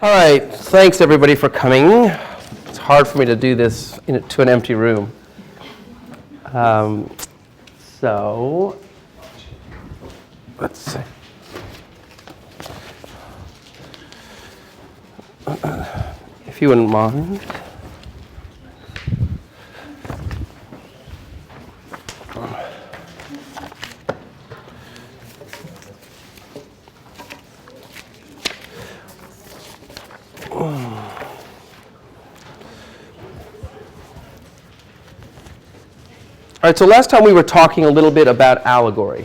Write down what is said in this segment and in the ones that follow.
All right, thanks everybody for coming. It's hard for me to do this to an empty room. So, let's see. If you wouldn't mind. All right, so last time we were talking a little bit about allegory,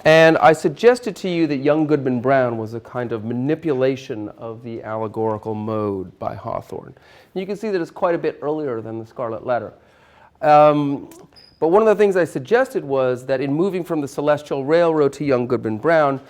and I suggested to you that young Goodman Brown was a kind of manipulation of the allegorical mode by Hawthorne. And you can see that it's quite a bit earlier than the Scarlet Letter. But one of the things I suggested was that in moving from the Celestial Railroad to young Goodman Brown,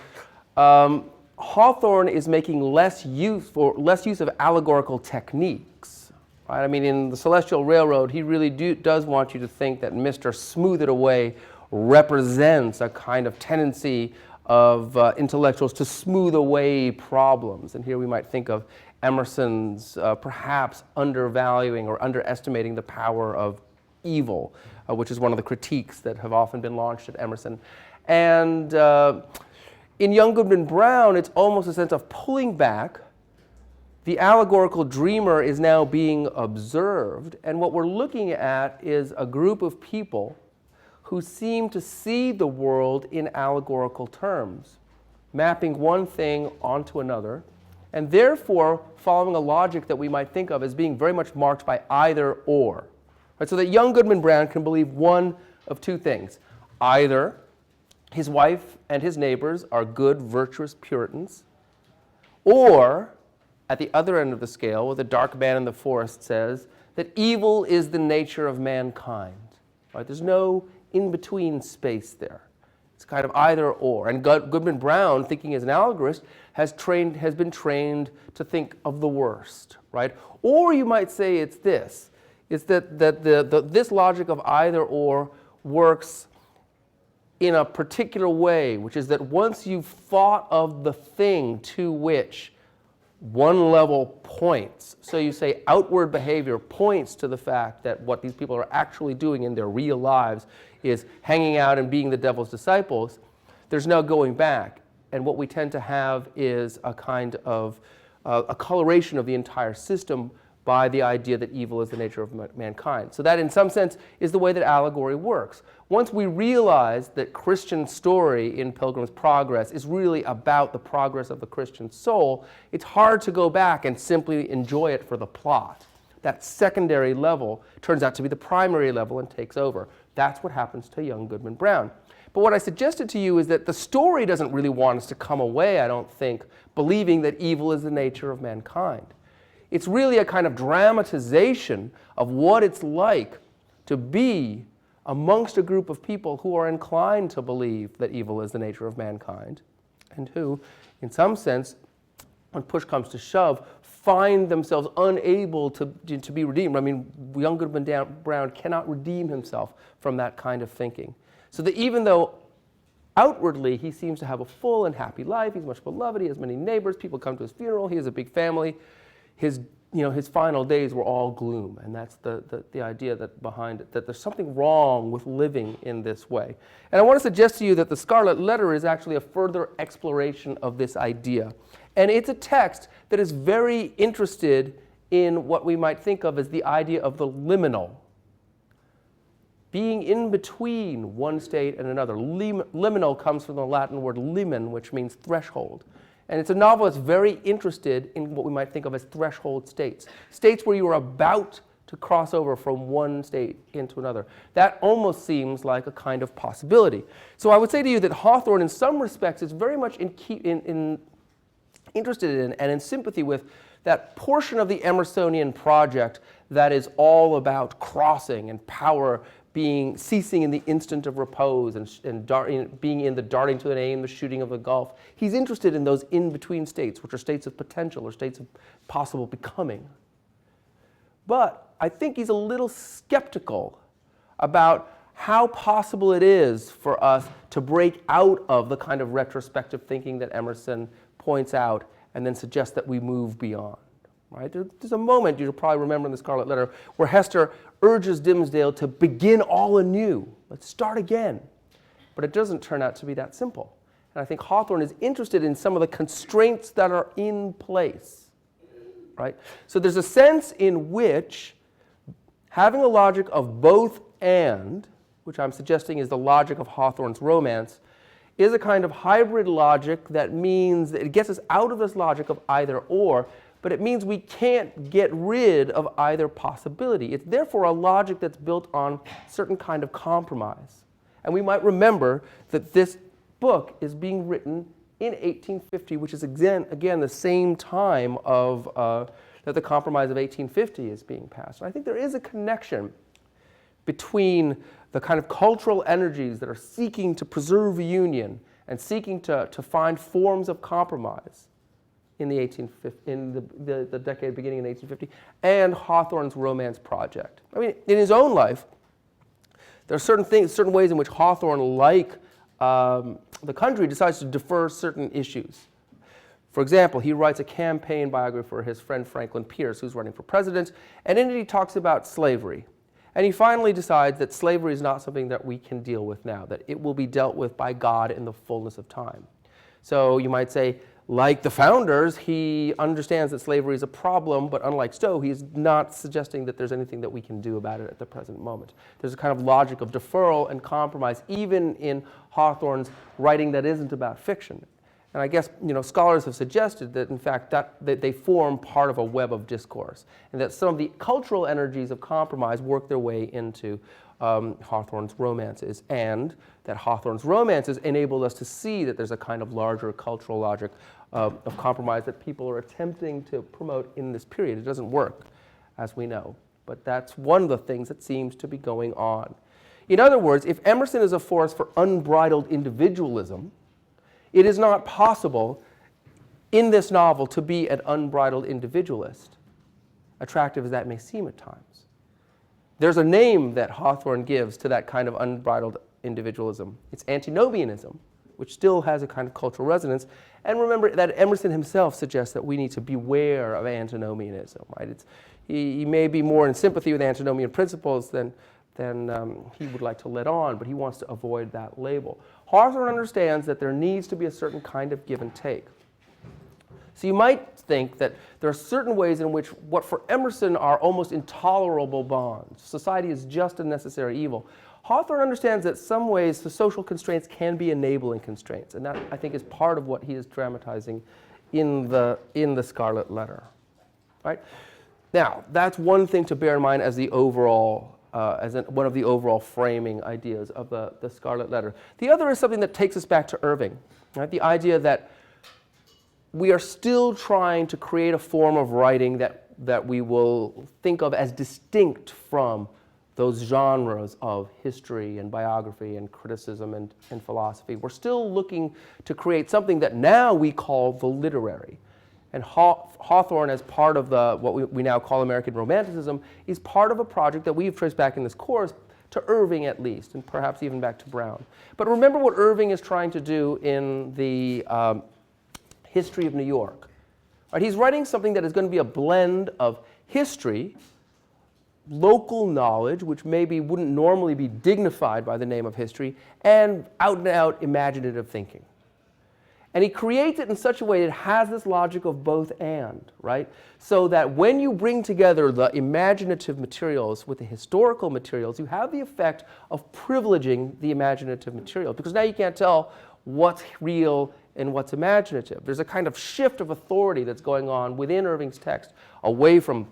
Hawthorne is making less use of allegorical techniques. Right? I mean, in the Celestial Railroad, he really does want you to think that Mr. Smooth It Away represents a kind of tendency of intellectuals to smooth away problems. And here we might think of Emerson's perhaps undervaluing or underestimating the power of evil, which is one of the critiques that have often been launched at Emerson. And in young Goodman Brown, it's almost a sense of pulling back. The allegorical dreamer is now being observed, and what we're looking at is a group of people who seem to see the world in allegorical terms, mapping one thing onto another, and therefore following a logic that we might think of as being very much marked by either or. Right, so that young Goodman Brown can believe one of two things. Either his wife and his neighbors are good, virtuous Puritans, or at the other end of the scale, what the dark man in the forest says, that evil is the nature of mankind. Right? There's no in-between space there. It's kind of either or. And Goodman Brown, thinking as an allegorist, has been trained to think of the worst. Right? Or you might say it's this. It's that this logic of either or works in a particular way, which is that once you've thought of the thing to which one level points, so you say outward behavior points to the fact that what these people are actually doing in their real lives is hanging out and being the devil's disciples, there's no going back. And what we tend to have is a kind of a coloration of the entire system by the idea that evil is the nature of mankind. So that in some sense is the way that allegory works. Once we realize that Christian story in Pilgrim's Progress is really about the progress of the Christian soul, it's hard to go back and simply enjoy it for the plot. That secondary level turns out to be the primary level and takes over. That's what happens to young Goodman Brown. But what I suggested to you is that the story doesn't really want us to come away, I don't think, believing that evil is the nature of mankind. It's really a kind of dramatization of what it's like to be amongst a group of people who are inclined to believe that evil is the nature of mankind, and who, in some sense, when push comes to shove, find themselves unable to be redeemed. I mean, young Goodman Brown cannot redeem himself from that kind of thinking. So that even though outwardly he seems to have a full and happy life, he's much beloved, he has many neighbors, people come to his funeral, he has a big family, his final days were all gloom, and that's the idea that behind it, that there's something wrong with living in this way. And I want to suggest to you that the Scarlet Letter is actually a further exploration of this idea. And it's a text that is very interested in what we might think of as the idea of the liminal, being in between one state and another. Liminal comes from the Latin word limen, which means threshold. And it's a novel that's very interested in what we might think of as threshold states. States where you are about to cross over from one state into another. That almost seems like a kind of possibility. So I would say to you that Hawthorne, in some respects, is very much interested in and in sympathy with that portion of the Emersonian project that is all about crossing and power ceasing in the instant of repose and being in the darting to an aim, the shooting of a gulf. He's interested in those in-between states, which are states of potential or states of possible becoming. But I think he's a little skeptical about how possible it is for us to break out of the kind of retrospective thinking that Emerson points out and then suggests that we move beyond. Right? There's a moment, you'll probably remember in the Scarlet Letter, where Hester urges Dimmesdale to begin all anew. Let's start again. But it doesn't turn out to be that simple. And I think Hawthorne is interested in some of the constraints that are in place. Right? So there's a sense in which having a logic of both and, which I'm suggesting is the logic of Hawthorne's romance, is a kind of hybrid logic that means that it gets us out of this logic of either or, but it means we can't get rid of either possibility. It's therefore a logic that's built on certain kind of compromise. And we might remember that this book is being written in 1850, which is again the same time of that the Compromise of 1850 is being passed. And I think there is a connection between the kind of cultural energies that are seeking to preserve a union and seeking to find forms of compromise in the the decade beginning in 1850, and Hawthorne's romance project. I mean, in his own life, there are certain ways in which Hawthorne, like the country, decides to defer certain issues. For example, he writes a campaign biography for his friend Franklin Pierce, who's running for president, and in it he talks about slavery. And he finally decides that slavery is not something that we can deal with now, that it will be dealt with by God in the fullness of time. So you might say, like the founders, he understands that slavery is a problem, but unlike Stowe, he's not suggesting that there's anything that we can do about it at the present moment. There's a kind of logic of deferral and compromise, even in Hawthorne's writing that isn't about fiction. And I guess scholars have suggested that, in fact, that they form part of a web of discourse, and that some of the cultural energies of compromise work their way into Hawthorne's romances, and that Hawthorne's romances enabled us to see that there's a kind of larger cultural logic of compromise that people are attempting to promote in this period. It doesn't work, as we know, but that's one of the things that seems to be going on. In other words, if Emerson is a force for unbridled individualism, it is not possible in this novel to be an unbridled individualist, attractive as that may seem at times. There's a name that Hawthorne gives to that kind of unbridled individualism. It's antinomianism, which still has a kind of cultural resonance. And remember that Emerson himself suggests that we need to beware of antinomianism. Right? He may be more in sympathy with antinomian principles than he would like to let on, but he wants to avoid that label. Hawthorne understands that there needs to be a certain kind of give and take. So you might think that there are certain ways in which what for Emerson are almost intolerable bonds. Society is just a necessary evil. Hawthorne understands that some ways the social constraints can be enabling constraints, and that, I think, is part of what he is dramatizing in the Scarlet Letter. Right? Now, that's one thing to bear in mind as the overall one of the overall framing ideas of the Scarlet Letter. The other is something that takes us back to Irving, right? The idea that we are still trying to create a form of writing that we will think of as distinct from those genres of history and biography and criticism and philosophy. We're still looking to create something that now we call the literary. And Hawthorne, as part of what we now call American Romanticism, is part of a project that we've traced back in this course to Irving at least, and perhaps even back to Brown. But remember what Irving is trying to do in the History of New York. Right? He's writing something that is going to be a blend of history, local knowledge, which maybe wouldn't normally be dignified by the name of history, and out-and-out imaginative thinking. And he creates it in such a way that it has this logic of both and, right? So that when you bring together the imaginative materials with the historical materials, you have the effect of privileging the imaginative material, because now you can't tell what's real and what's imaginative. There's a kind of shift of authority that's going on within Irving's text, away from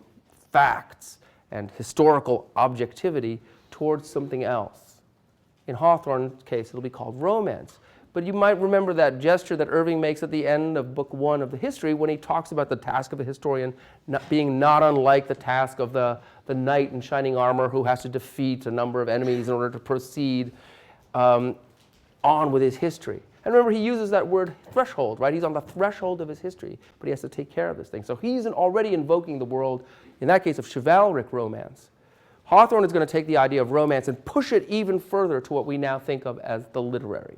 facts and historical objectivity towards something else. In Hawthorne's case, it'll be called romance. But you might remember that gesture that Irving makes at the end of Book 1 of the history when he talks about the task of a historian being not unlike the task of the knight in shining armor who has to defeat a number of enemies in order to proceed on with his history. And remember, he uses that word threshold, right? He's on the threshold of his history, but he has to take care of this thing. So he's already invoking the world, in that case, of chivalric romance. Hawthorne is going to take the idea of romance and push it even further to what we now think of as the literary.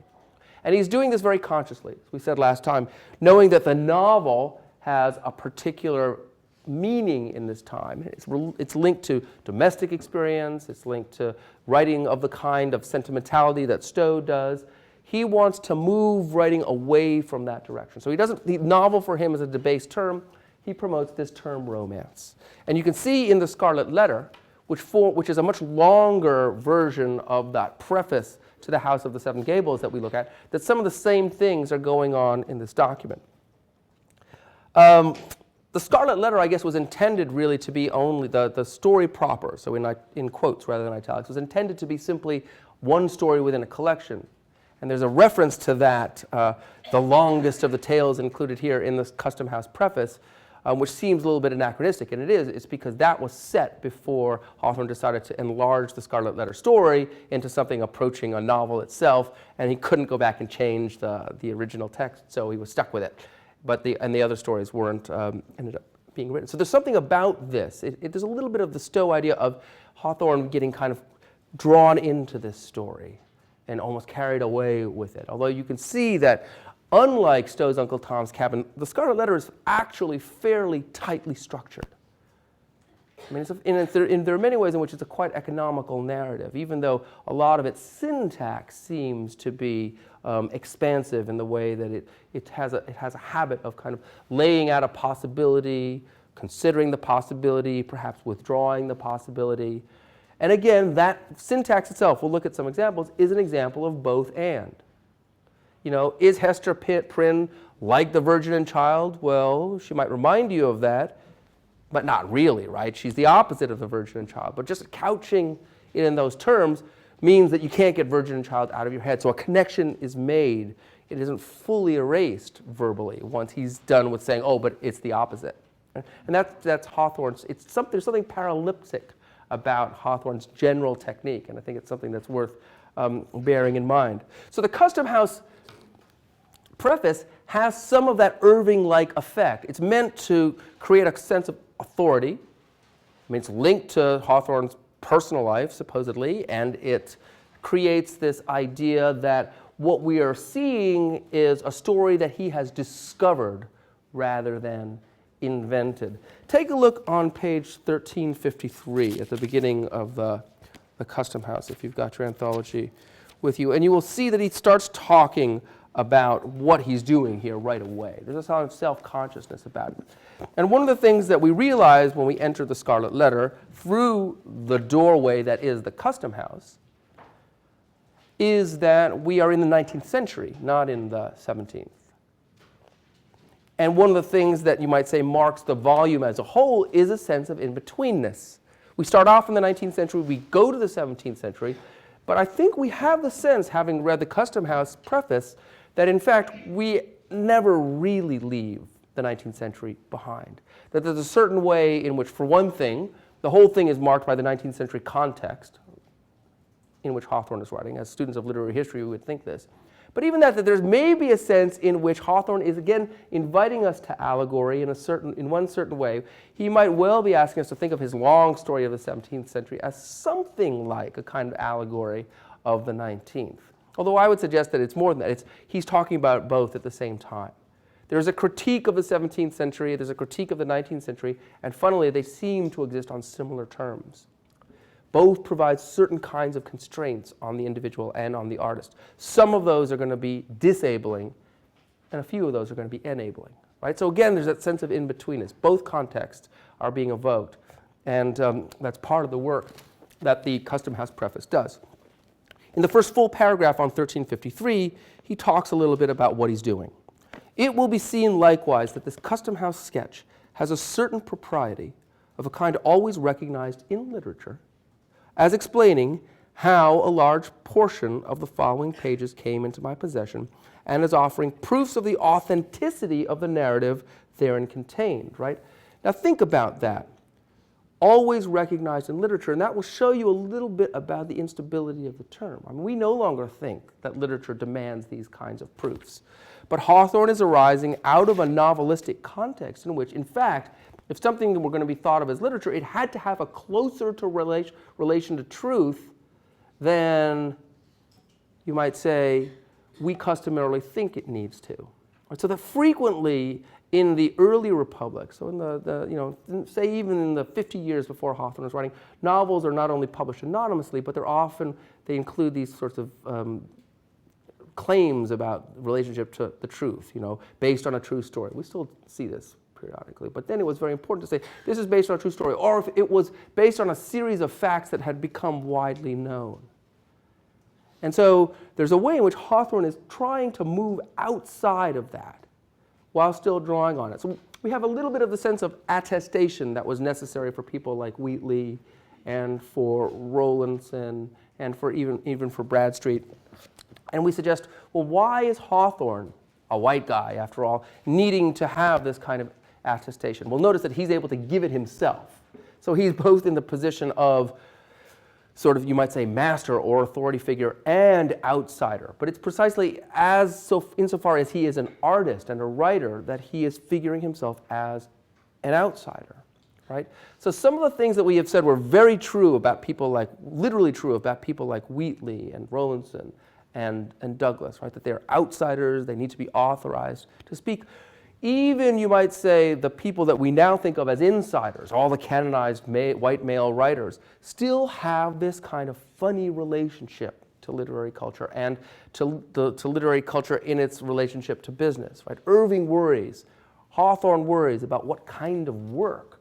And he's doing this very consciously, as we said last time, knowing that the novel has a particular meaning in this time. It's linked to domestic experience, it's linked to writing of the kind of sentimentality that Stowe does. He wants to move writing away from that direction. So the novel for him is a debased term. He promotes this term romance. And you can see in the Scarlet Letter, which is a much longer version of that preface to the House of the Seven Gables that we look at, that some of the same things are going on in this document. The Scarlet Letter, I guess, was intended really to be only the story proper, so in quotes rather than italics, was intended to be simply one story within a collection. And there's a reference to that, the longest of the tales included here in this Custom House preface, which seems a little bit anachronistic, and it is. It's because that was set before Hawthorne decided to enlarge the Scarlet Letter story into something approaching a novel itself, and he couldn't go back and change the original text, so he was stuck with it. But the other stories weren't ended up being written. So there's something about this. There's a little bit of the Stowe idea of Hawthorne getting kind of drawn into this story and almost carried away with it. Although you can see that, unlike Stowe's Uncle Tom's Cabin, the Scarlet Letter is actually fairly tightly structured. I mean, there are many ways in which it's a quite economical narrative, even though a lot of its syntax seems to be expansive in the way that it has a habit of kind of laying out a possibility, considering the possibility, perhaps withdrawing the possibility. And again, that syntax itself, we'll look at some examples, is an example of both and. You know, is Hester Prynne like the Virgin and Child? Well, she might remind you of that, but not really, right? She's the opposite of the Virgin and Child. But just couching it in those terms means that you can't get Virgin and Child out of your head. So a connection is made. It isn't fully erased verbally once he's done with saying, oh, but it's the opposite. And that's Hawthorne's, there's something paralyptic about Hawthorne's general technique, and I think it's something that's worth bearing in mind. So the Custom House preface has some of that Irving-like effect. It's meant to create a sense of authority. I mean, it's linked to Hawthorne's personal life, supposedly, and it creates this idea that what we are seeing is a story that he has discovered rather than invented. Take a look on page 1353 at the beginning of the Custom House, if you've got your anthology with you, and you will see that he starts talking about what he's doing here right away. There's a sort of self-consciousness about it. And one of the things that we realize when we enter the Scarlet Letter through the doorway that is the Custom House is that we are in the 19th century, not in the 17th. And one of the things that you might say marks the volume as a whole is a sense of in-betweenness. We start off in the 19th century, we go to the 17th century, but I think we have the sense, having read the Custom House preface, that in fact we never really leave the 19th century behind. That there's a certain way in which, for one thing, the whole thing is marked by the 19th century context in which Hawthorne is writing. As students of literary history, we would think this. But even that there's maybe a sense in which Hawthorne is again inviting us to allegory in one certain way. He might well be asking us to think of his long story of the 17th century as something like a kind of allegory of the 19th. Although I would suggest that it's more than that. He's talking about both at the same time. There's a critique of the 17th century, there's a critique of the 19th century, and funnily they seem to exist on similar terms. Both provide certain kinds of constraints on the individual and on the artist. Some of those are going to be disabling, and a few of those are going to be enabling. Right? So again, there's that sense of in-betweenness. Both contexts are being evoked, and that's part of the work that the Custom House preface does. In the first full paragraph on 1353, he talks a little bit about what he's doing. It will be seen likewise that this Custom House sketch has a certain propriety of a kind always recognized in literature, as explaining how a large portion of the following pages came into my possession, and as offering proofs of the authenticity of the narrative therein contained, right? Now think about that. Always recognized in literature, and that will show you a little bit about the instability of the term. I mean, we no longer think that literature demands these kinds of proofs. But Hawthorne is arising out of a novelistic context in which, in fact, if something were going to be thought of as literature, it had to have a closer to relation to truth than, you might say, we customarily think it needs to. So that frequently in the early Republic, so in the say even in the 50 years before Hawthorne was writing, novels are not only published anonymously, but they include these sorts of claims about relationship to the truth, based on a true story. We still see this periodically, but then it was very important to say this is based on a true story, or if it was based on a series of facts that had become widely known. And so there's a way in which Hawthorne is trying to move outside of that while still drawing on it. So we have a little bit of the sense of attestation that was necessary for people like Wheatley and for Rowlandson and for even for Bradstreet. And we suggest, well, why is Hawthorne, a white guy after all, needing to have this kind of attestation? Well, notice that he's able to give it himself. So he's both in the position of sort of, you might say, master or authority figure and outsider. But it's precisely insofar as he is an artist and a writer that he is figuring himself as an outsider, right? So some of the things that we have said were very true about people like, literally true about people like Wheatley and Rowlandson and Douglas, right? That they're outsiders, they need to be authorized to speak. Even, you might say, the people that we now think of as insiders, all the canonized white male writers, still have this kind of funny relationship to literary culture and to literary culture in its relationship to business, right? Irving worries, Hawthorne worries about what kind of work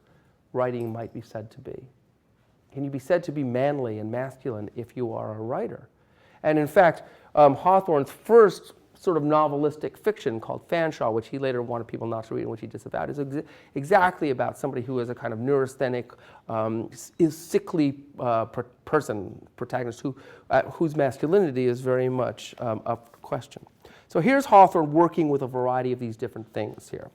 writing might be said to be. Can you be said to be manly and masculine if you are a writer? And in fact, Hawthorne's first sort of novelistic fiction called Fanshawe, which he later wanted people not to read and which he disavowed, is exactly about somebody who is a kind of neurasthenic, sickly protagonist whose masculinity is very much up for question. So here's Hawthorne working with a variety of these different things here.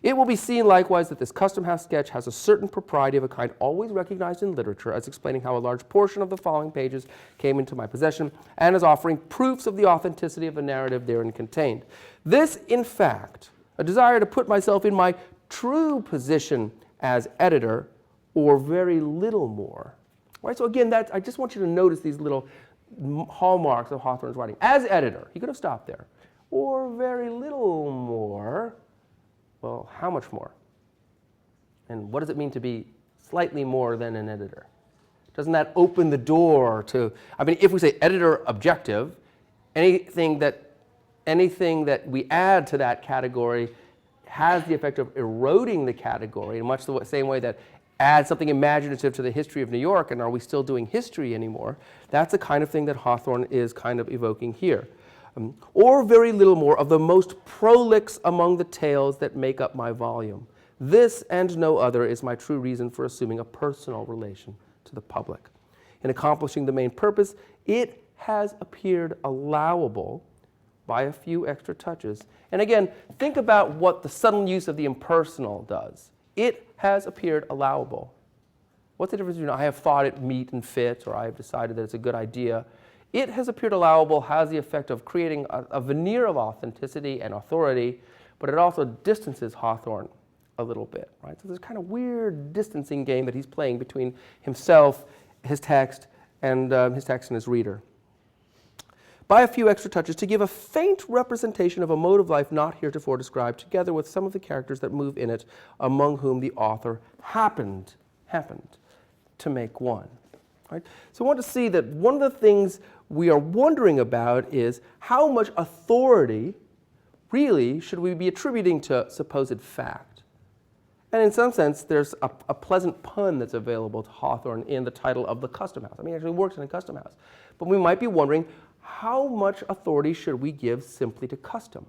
It will be seen likewise that this Custom House sketch has a certain propriety of a kind always recognized in literature as explaining how a large portion of the following pages came into my possession and as offering proofs of the authenticity of a narrative therein contained. This, in fact, a desire to put myself in my true position as editor or very little more. Right? So again, I just want you to notice these little hallmarks of Hawthorne's writing. As editor, he could have stopped there. Or very little more. Well, how much more? And what does it mean to be slightly more than an editor? Doesn't that open the door to, if we say editor objective, anything that we add to that category has the effect of eroding the category in much the same way that add something imaginative to the history of New York, and are we still doing history anymore? That's the kind of thing that Hawthorne is kind of evoking here. Or very little more of the most prolix among the tales that make up my volume. This and no other is my true reason for assuming a personal relation to the public. In accomplishing the main purpose, it has appeared allowable by a few extra touches. And again, think about what the subtle use of the impersonal does. It has appeared allowable. What's the difference between I have thought it meet and fit, or I have decided that it's a good idea? It has appeared allowable has the effect of creating a veneer of authenticity and authority, but it also distances Hawthorne a little bit, right? So there's kind of weird distancing game that he's playing between himself, his text, and his reader. By a few extra touches to give a faint representation of a mode of life not heretofore described, together with some of the characters that move in it, among whom the author happened to make one. Right? So I want to see that one of the things we are wondering about is how much authority really should we be attributing to supposed fact? And in some sense, there's a pleasant pun that's available to Hawthorne in the title of the Custom House. He actually works in a custom house. But we might be wondering, how much authority should we give simply to custom?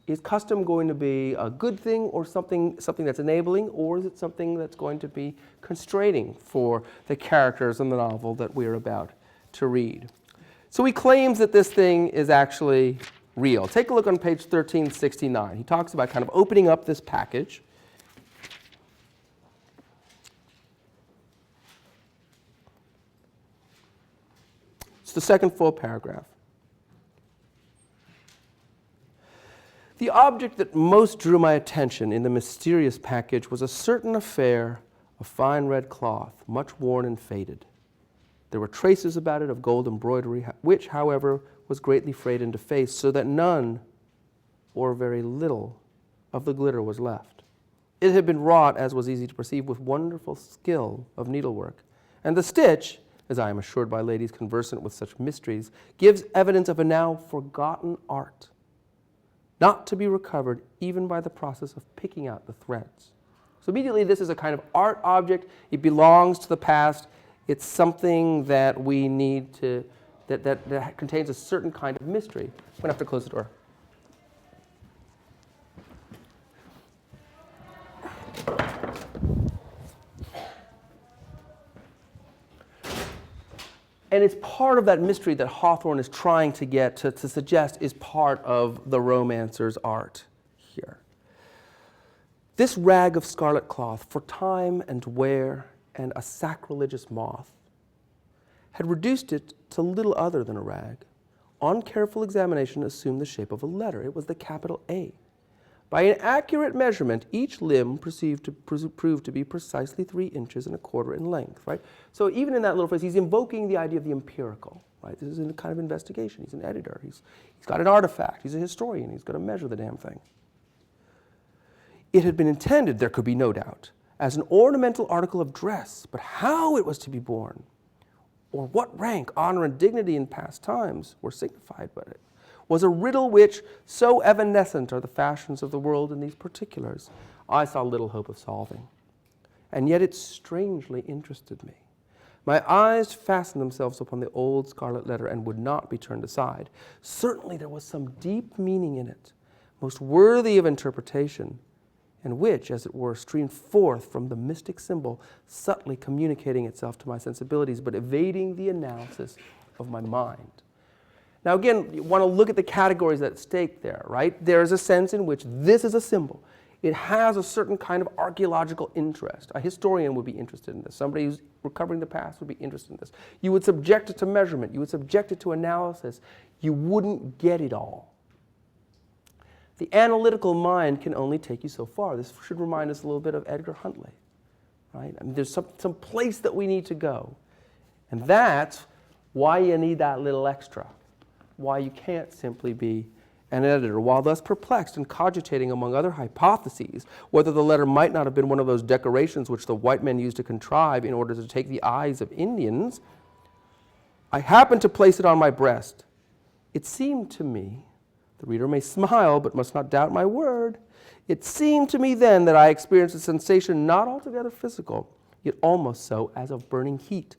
Is custom going to be a good thing or something that's enabling, or is it something that's going to be constraining for the characters in the novel that we're about to read? So he claims that this thing is actually real. Take a look on page 1369. He talks about kind of opening up this package. It's the second full paragraph. The object that most drew my attention in the mysterious package was a certain affair of fine red cloth, much worn and faded. There were traces about it of gold embroidery, which, however, was greatly frayed and defaced, so that none, or very little, of the glitter was left. It had been wrought, as was easy to perceive, with wonderful skill of needlework, and the stitch, as I am assured by ladies conversant with such mysteries, gives evidence of a now forgotten art, not to be recovered even by the process of picking out the threads. So immediately this is a kind of art object. It belongs to the past. It's something that we need to, that contains a certain kind of mystery. I'm going to have to close the door. And it's part of that mystery that Hawthorne is trying to get to suggest is part of the romancer's art here. This rag of scarlet cloth for time and wear and a sacrilegious moth had reduced it to little other than a rag. On careful examination assumed the shape of a letter. It was the capital A. By an accurate measurement, each limb proved to be precisely 3 inches and a quarter in length, right? So even in that little phrase, he's invoking the idea of the empirical, right? This is a kind of investigation. He's an editor. He's got an artifact. He's a historian. He's got to measure the damn thing. It had been intended, there could be no doubt, as an ornamental article of dress, but how it was to be borne, or what rank, honor, and dignity in past times were signified by it, was a riddle which, so evanescent are the fashions of the world in these particulars, I saw little hope of solving. And yet it strangely interested me. My eyes fastened themselves upon the old Scarlet Letter and would not be turned aside. Certainly there was some deep meaning in it, most worthy of interpretation, and which, as it were, streamed forth from the mystic symbol, subtly communicating itself to my sensibilities, but evading the analysis of my mind. Now again, you want to look at the categories at stake there, right? There is a sense in which this is a symbol. It has a certain kind of archaeological interest. A historian would be interested in this. Somebody who's recovering the past would be interested in this. You would subject it to measurement. You would subject it to analysis. You wouldn't get it all. The analytical mind can only take you so far. This should remind us a little bit of Edgar Huntley, right? I mean, there's some place that we need to go. And that's why you need that little extra, why you can't simply be an editor. While thus perplexed and cogitating among other hypotheses, whether the letter might not have been one of those decorations which the white men used to contrive in order to take the eyes of Indians, I happened to place it on my breast. It seemed to me, the reader may smile, but must not doubt my word. It seemed to me then that I experienced a sensation not altogether physical, yet almost so, as of burning heat,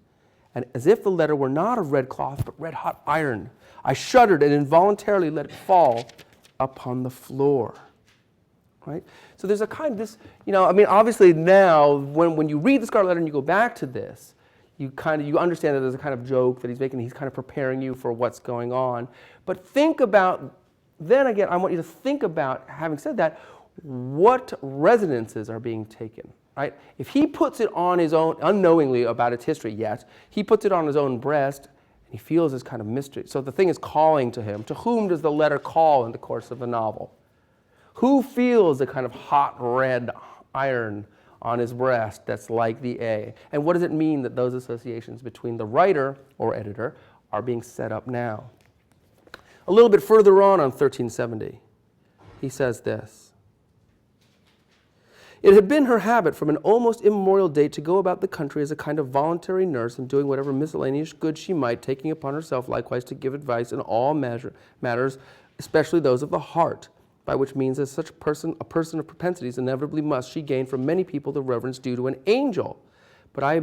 and as if the letter were not of red cloth, but red-hot iron. I shuddered and involuntarily let it fall upon the floor. Right? So there's a kind of this, I mean, obviously now, when you read the Scarlet Letter and you go back to this, you understand that there's a kind of joke that he's making. He's kind of preparing you for what's going on. But think about, then again, I want you to think about, having said that, what resonances are being taken, right? If he puts it on his own, unknowingly about its history yet, he puts it on his own breast, and he feels this kind of mystery. So the thing is calling to him. To whom does the letter call in the course of the novel? Who feels the kind of hot red iron on his breast that's like the A? And what does it mean that those associations between the writer or editor are being set up now? A little bit further on 1370, he says this. It had been her habit from an almost immemorial date to go about the country as a kind of voluntary nurse and doing whatever miscellaneous good she might, taking upon herself likewise to give advice in all matters, especially those of the heart, by which means as such a person of propensities inevitably must she gain from many people the reverence due to an angel, but I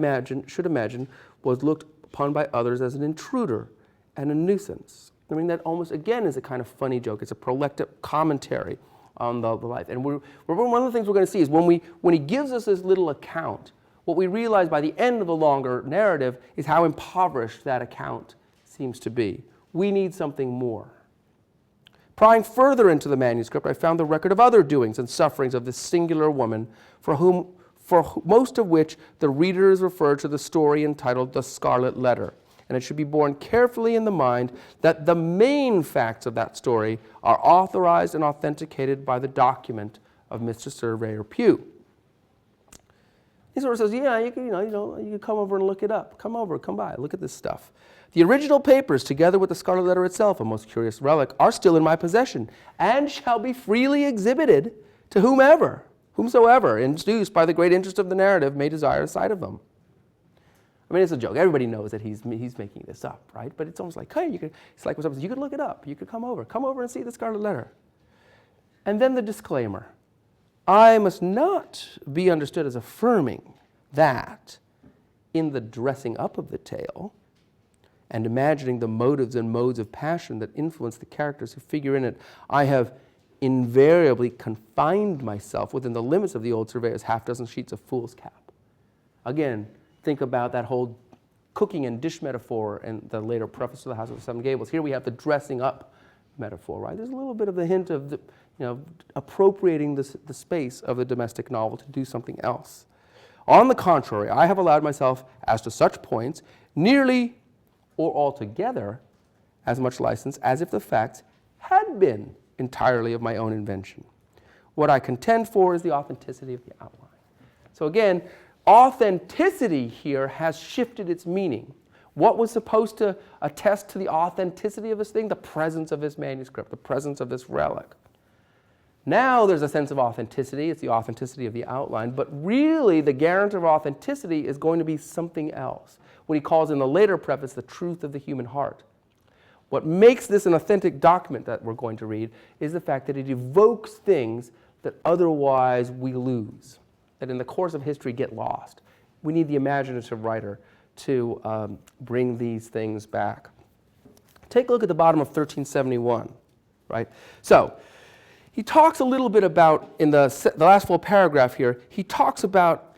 should imagine was looked upon by others as an intruder and a nuisance. I mean, that almost, again, is a kind of funny joke. It's a proleptic commentary on the life. And one of the things we're going to see is when he gives us this little account, what we realize by the end of the longer narrative is how impoverished that account seems to be. We need something more. Prying further into the manuscript, I found the record of other doings and sufferings of this singular woman, for most of which the reader is referred to the story entitled The Scarlet Letter. And it should be borne carefully in the mind that the main facts of that story are authorized and authenticated by the document of Mr. Surveyor Pugh. He sort of says, yeah, you can come over and look it up. Come by, look at this stuff. The original papers, together with the Scarlet Letter itself, a most curious relic, are still in my possession and shall be freely exhibited to whomsoever, induced by the great interest of the narrative, may desire a sight of them. I mean, it's a joke. Everybody knows that he's making this up, right? But it's almost like, hey, it's like you could look it up. You could come over and see the Scarlet Letter. And then the disclaimer. I must not be understood as affirming that in the dressing up of the tale and imagining the motives and modes of passion that influence the characters who figure in it, I have invariably confined myself within the limits of the old surveyor's half-dozen sheets of foolscap. Again, think about that whole cooking and dish metaphor in the later preface to the House of the Seven Gables. Here we have the dressing up metaphor, right? There's a little bit of the hint of appropriating the space of the domestic novel to do something else. On the contrary, I have allowed myself, as to such points, nearly or altogether as much license as if the facts had been entirely of my own invention. What I contend for is the authenticity of the outline. So again, authenticity here has shifted its meaning. What was supposed to attest to the authenticity of this thing? The presence of this manuscript, the presence of this relic. Now there's a sense of authenticity. It's the authenticity of the outline. But really, the guarantor of authenticity is going to be something else. What he calls in the later preface the truth of the human heart. What makes this an authentic document that we're going to read is the fact that it evokes things that otherwise we lose, that in the course of history get lost. We need the imaginative writer to bring these things back. Take a look at the bottom of 1371, right? So, he talks a little bit about, in the last full paragraph here, he talks about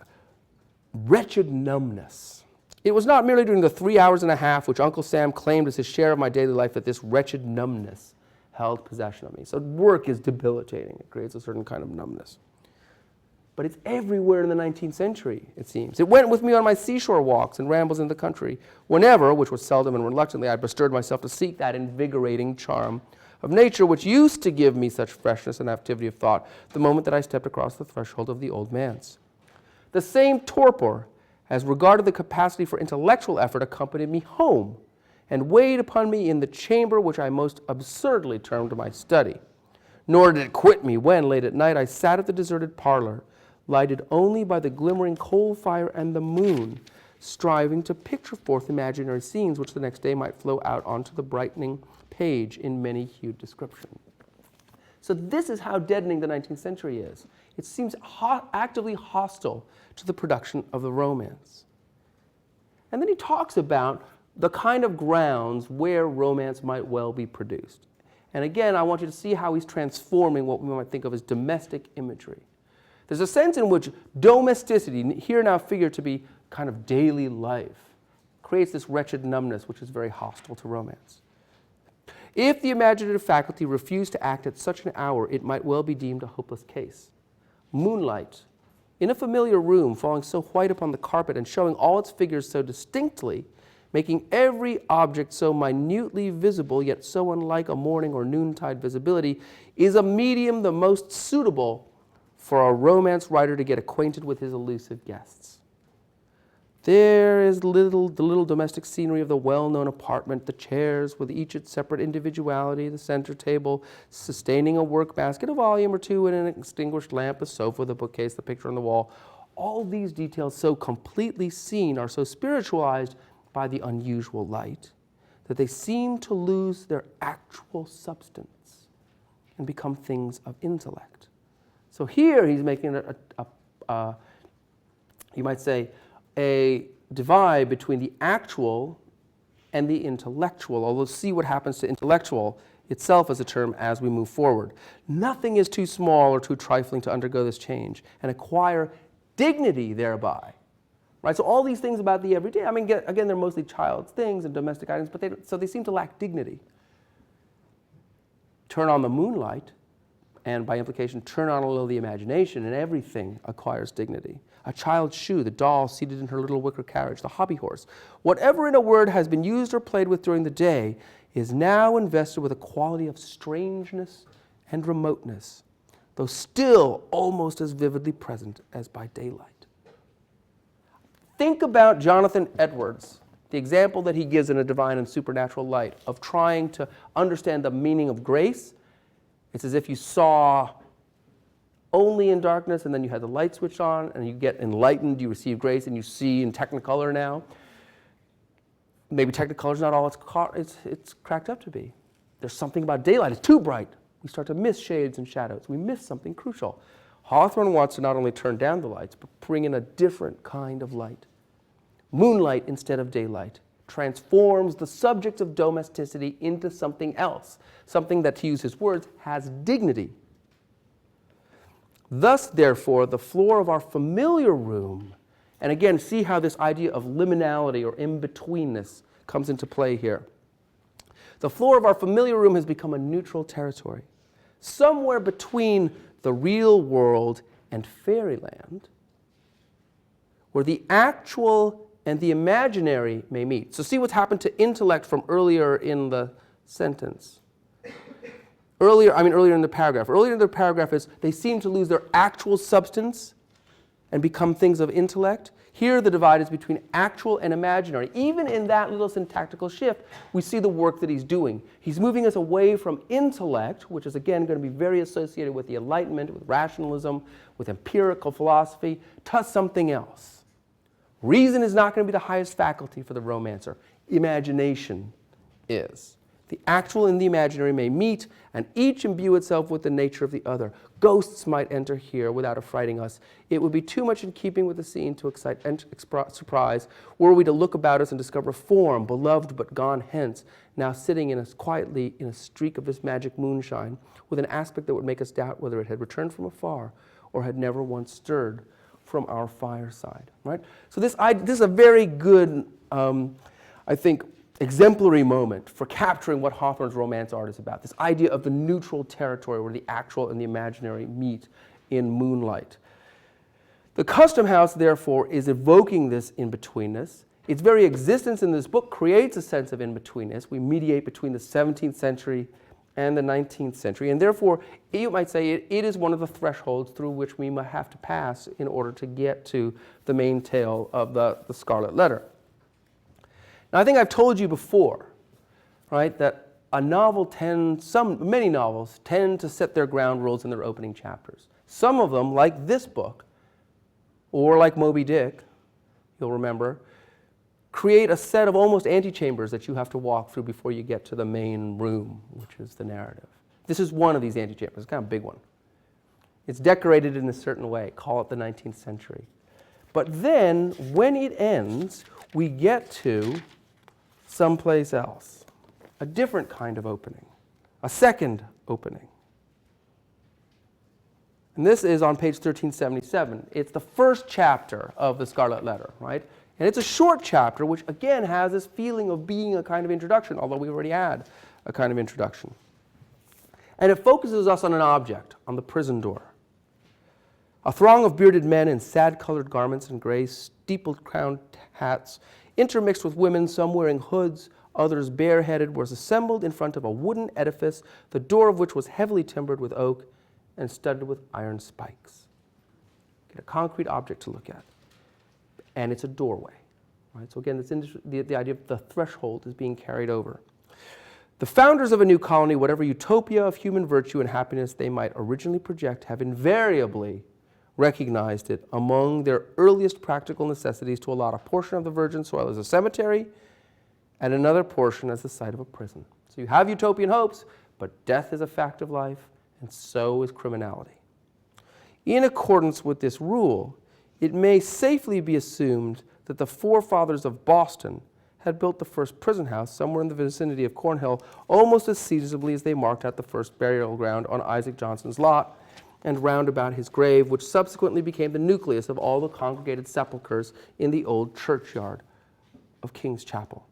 wretched numbness. It was not merely during the 3 hours and a half which Uncle Sam claimed as his share of my daily life that this wretched numbness held possession of me. So work is debilitating. It creates a certain kind of numbness. But it's everywhere in the 19th century, it seems. It went with me on my seashore walks and rambles in the country, whenever, which was seldom and reluctantly, I bestirred myself to seek that invigorating charm of nature which used to give me such freshness and activity of thought the moment that I stepped across the threshold of the old manse. The same torpor as regarded the capacity for intellectual effort accompanied me home and weighed upon me in the chamber which I most absurdly termed my study. Nor did it quit me when, late at night, I sat at the deserted parlor, lighted only by the glimmering coal fire and the moon, striving to picture forth imaginary scenes which the next day might flow out onto the brightening page in many-hued description. So this is how deadening the 19th century is. It seems actively hostile to the production of the romance. And then he talks about the kind of grounds where romance might well be produced. And again, I want you to see how he's transforming what we might think of as domestic imagery. There's a sense in which domesticity, here now figured to be kind of daily life, creates this wretched numbness which is very hostile to romance. If the imaginative faculty refused to act at such an hour, it might well be deemed a hopeless case. Moonlight, in a familiar room, falling so white upon the carpet and showing all its figures so distinctly, making every object so minutely visible, yet so unlike a morning or noontide visibility, is a medium the most suitable for a romance writer to get acquainted with his elusive guests. There is the little domestic scenery of the well-known apartment, the chairs with each its separate individuality, the center table sustaining a work basket, a volume or two, and an extinguished lamp, a sofa, the bookcase, the picture on the wall. All these details so completely seen are so spiritualized by the unusual light that they seem to lose their actual substance and become things of intellect. So here he's making you might say, a divide between the actual and the intellectual, although see what happens to intellectual itself as a term as we move forward. Nothing is too small or too trifling to undergo this change and acquire dignity thereby. Right? So all these things about the everyday, I mean, again, they're mostly child's things and domestic items, but so they seem to lack dignity. Turn on the moonlight, and by implication, turn on a little the imagination, and everything acquires dignity. A child's shoe, the doll seated in her little wicker carriage, the hobby horse. Whatever, in a word, has been used or played with during the day is now invested with a quality of strangeness and remoteness, though still almost as vividly present as by daylight. Think about Jonathan Edwards, the example that he gives in A Divine and Supernatural Light of trying to understand the meaning of grace. It's as if you saw only in darkness, and then you had the light switched on, and you get enlightened, you receive grace, and you see in Technicolor now. Maybe Technicolor's not all it's cracked up to be. There's something about daylight. It's too bright. We start to miss shades and shadows. We miss something crucial. Hawthorne wants to not only turn down the lights, but bring in a different kind of light. Moonlight instead of daylight transforms the subject of domesticity into something else, something that, to use his words, has dignity. Thus, therefore, the floor of our familiar room, and again, see how this idea of liminality or in-betweenness comes into play here. The floor of our familiar room has become a neutral territory, somewhere between the real world and fairyland, where the actual and the imaginary may meet. So see what's happened to intellect from earlier in the sentence. Earlier in the paragraph. Earlier in the paragraph is they seem to lose their actual substance and become things of intellect. Here the divide is between actual and imaginary. Even in that little syntactical shift, we see the work that he's doing. He's moving us away from intellect, which is again going to be very associated with the Enlightenment, with rationalism, with empirical philosophy, to something else. Reason is not going to be the highest faculty for the romancer. Imagination is. The actual and the imaginary may meet, and each imbue itself with the nature of the other. Ghosts might enter here without affrighting us. It would be too much in keeping with the scene to excite surprise, were we to look about us and discover a form, beloved but gone hence, now sitting quietly in a streak of this magic moonshine, with an aspect that would make us doubt whether it had returned from afar or had never once stirred from our fireside. Right? So this is a very good, I think, exemplary moment for capturing what Hawthorne's romance art is about, this idea of the neutral territory where the actual and the imaginary meet in moonlight. The Custom House, therefore, is evoking this in-betweenness. Its very existence in this book creates a sense of in-betweenness. We mediate between the 17th century and the 19th century, and therefore, you might say it is one of the thresholds through which we might have to pass in order to get to the main tale of the Scarlet Letter. Now, I think I've told you before, right, that many novels tend to set their ground rules in their opening chapters. Some of them, like this book, or like Moby Dick, you'll remember, create a set of almost antechambers that you have to walk through before you get to the main room, which is the narrative. This is one of these antechambers, it's kind of a big one. It's decorated in a certain way, call it the 19th century. But then, when it ends, we get to someplace else, a different kind of opening, a second opening. And this is on page 1377. It's the first chapter of the Scarlet Letter, right? And it's a short chapter, which again has this feeling of being a kind of introduction, although we already had a kind of introduction. And it focuses us on an object, on the prison door. A throng of bearded men in sad-colored garments and gray steeple-crowned hats, intermixed with women, some wearing hoods, others bareheaded, was assembled in front of a wooden edifice, the door of which was heavily timbered with oak and studded with iron spikes. Get a concrete object to look at. And it's a doorway. Right? So again, the idea of the threshold is being carried over. The founders of a new colony, whatever utopia of human virtue and happiness they might originally project, have invariably recognized it among their earliest practical necessities to allot a portion of the virgin soil as a cemetery and another portion as the site of a prison. So you have utopian hopes, but death is a fact of life, and so is criminality. In accordance with this rule, it may safely be assumed that the forefathers of Boston had built the first prison house somewhere in the vicinity of Cornhill almost as seasonably as they marked out the first burial ground on Isaac Johnson's lot and round about his grave, which subsequently became the nucleus of all the congregated sepulchres in the old churchyard of King's Chapel.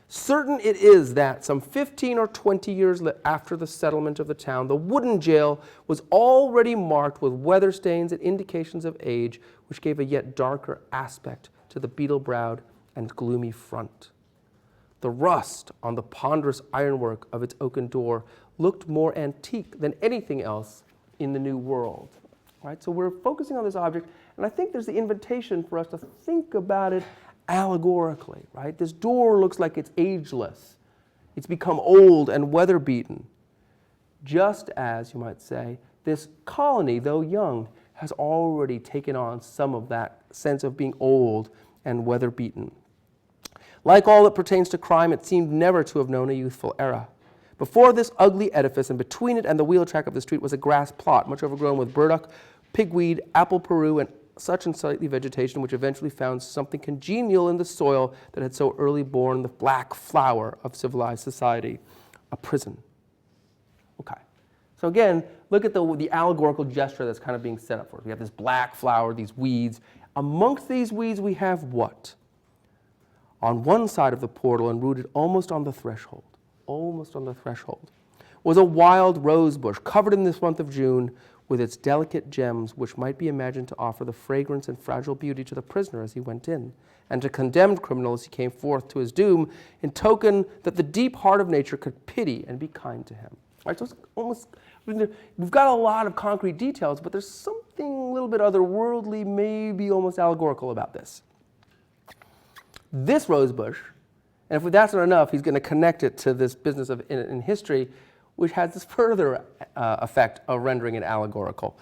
Certain it is that some 15 or 20 years after the settlement of the town, the wooden jail was already marked with weather stains and indications of age, which gave a yet darker aspect to the beetle-browed and gloomy front. The rust on the ponderous ironwork of its oaken door looked more antique than anything else in the New World. Right? So we're focusing on this object, and I think there's the invitation for us to think about it allegorically. Right? This door looks like it's ageless. It's become old and weather-beaten, just as, you might say, this colony, though young, has already taken on some of that sense of being old and weather-beaten. Like all that pertains to crime, it seemed never to have known a youthful era. Before this ugly edifice, and between it and the wheel track of the street, was a grass plot, much overgrown with burdock, pigweed, apple peru, and such unsightly vegetation, which eventually found something congenial in the soil that had so early borne the black flower of civilized society, a prison. Okay. So again, look at the allegorical gesture that's kind of being set up for us. We have this black flower, these weeds. Amongst these weeds, we have what? On one side of the portal and rooted almost on the threshold, was a wild rose bush covered in this month of June with its delicate gems, which might be imagined to offer the fragrance and fragile beauty to the prisoner as he went in, and to condemned criminal as he came forth to his doom, in token that the deep heart of nature could pity and be kind to him. Right, so it's almost, we've got a lot of concrete details, but there's something a little bit otherworldly, maybe almost allegorical about this. This rose bush, and if that's not enough, he's going to connect it to this business of in history, which has this further effect of rendering it allegorical.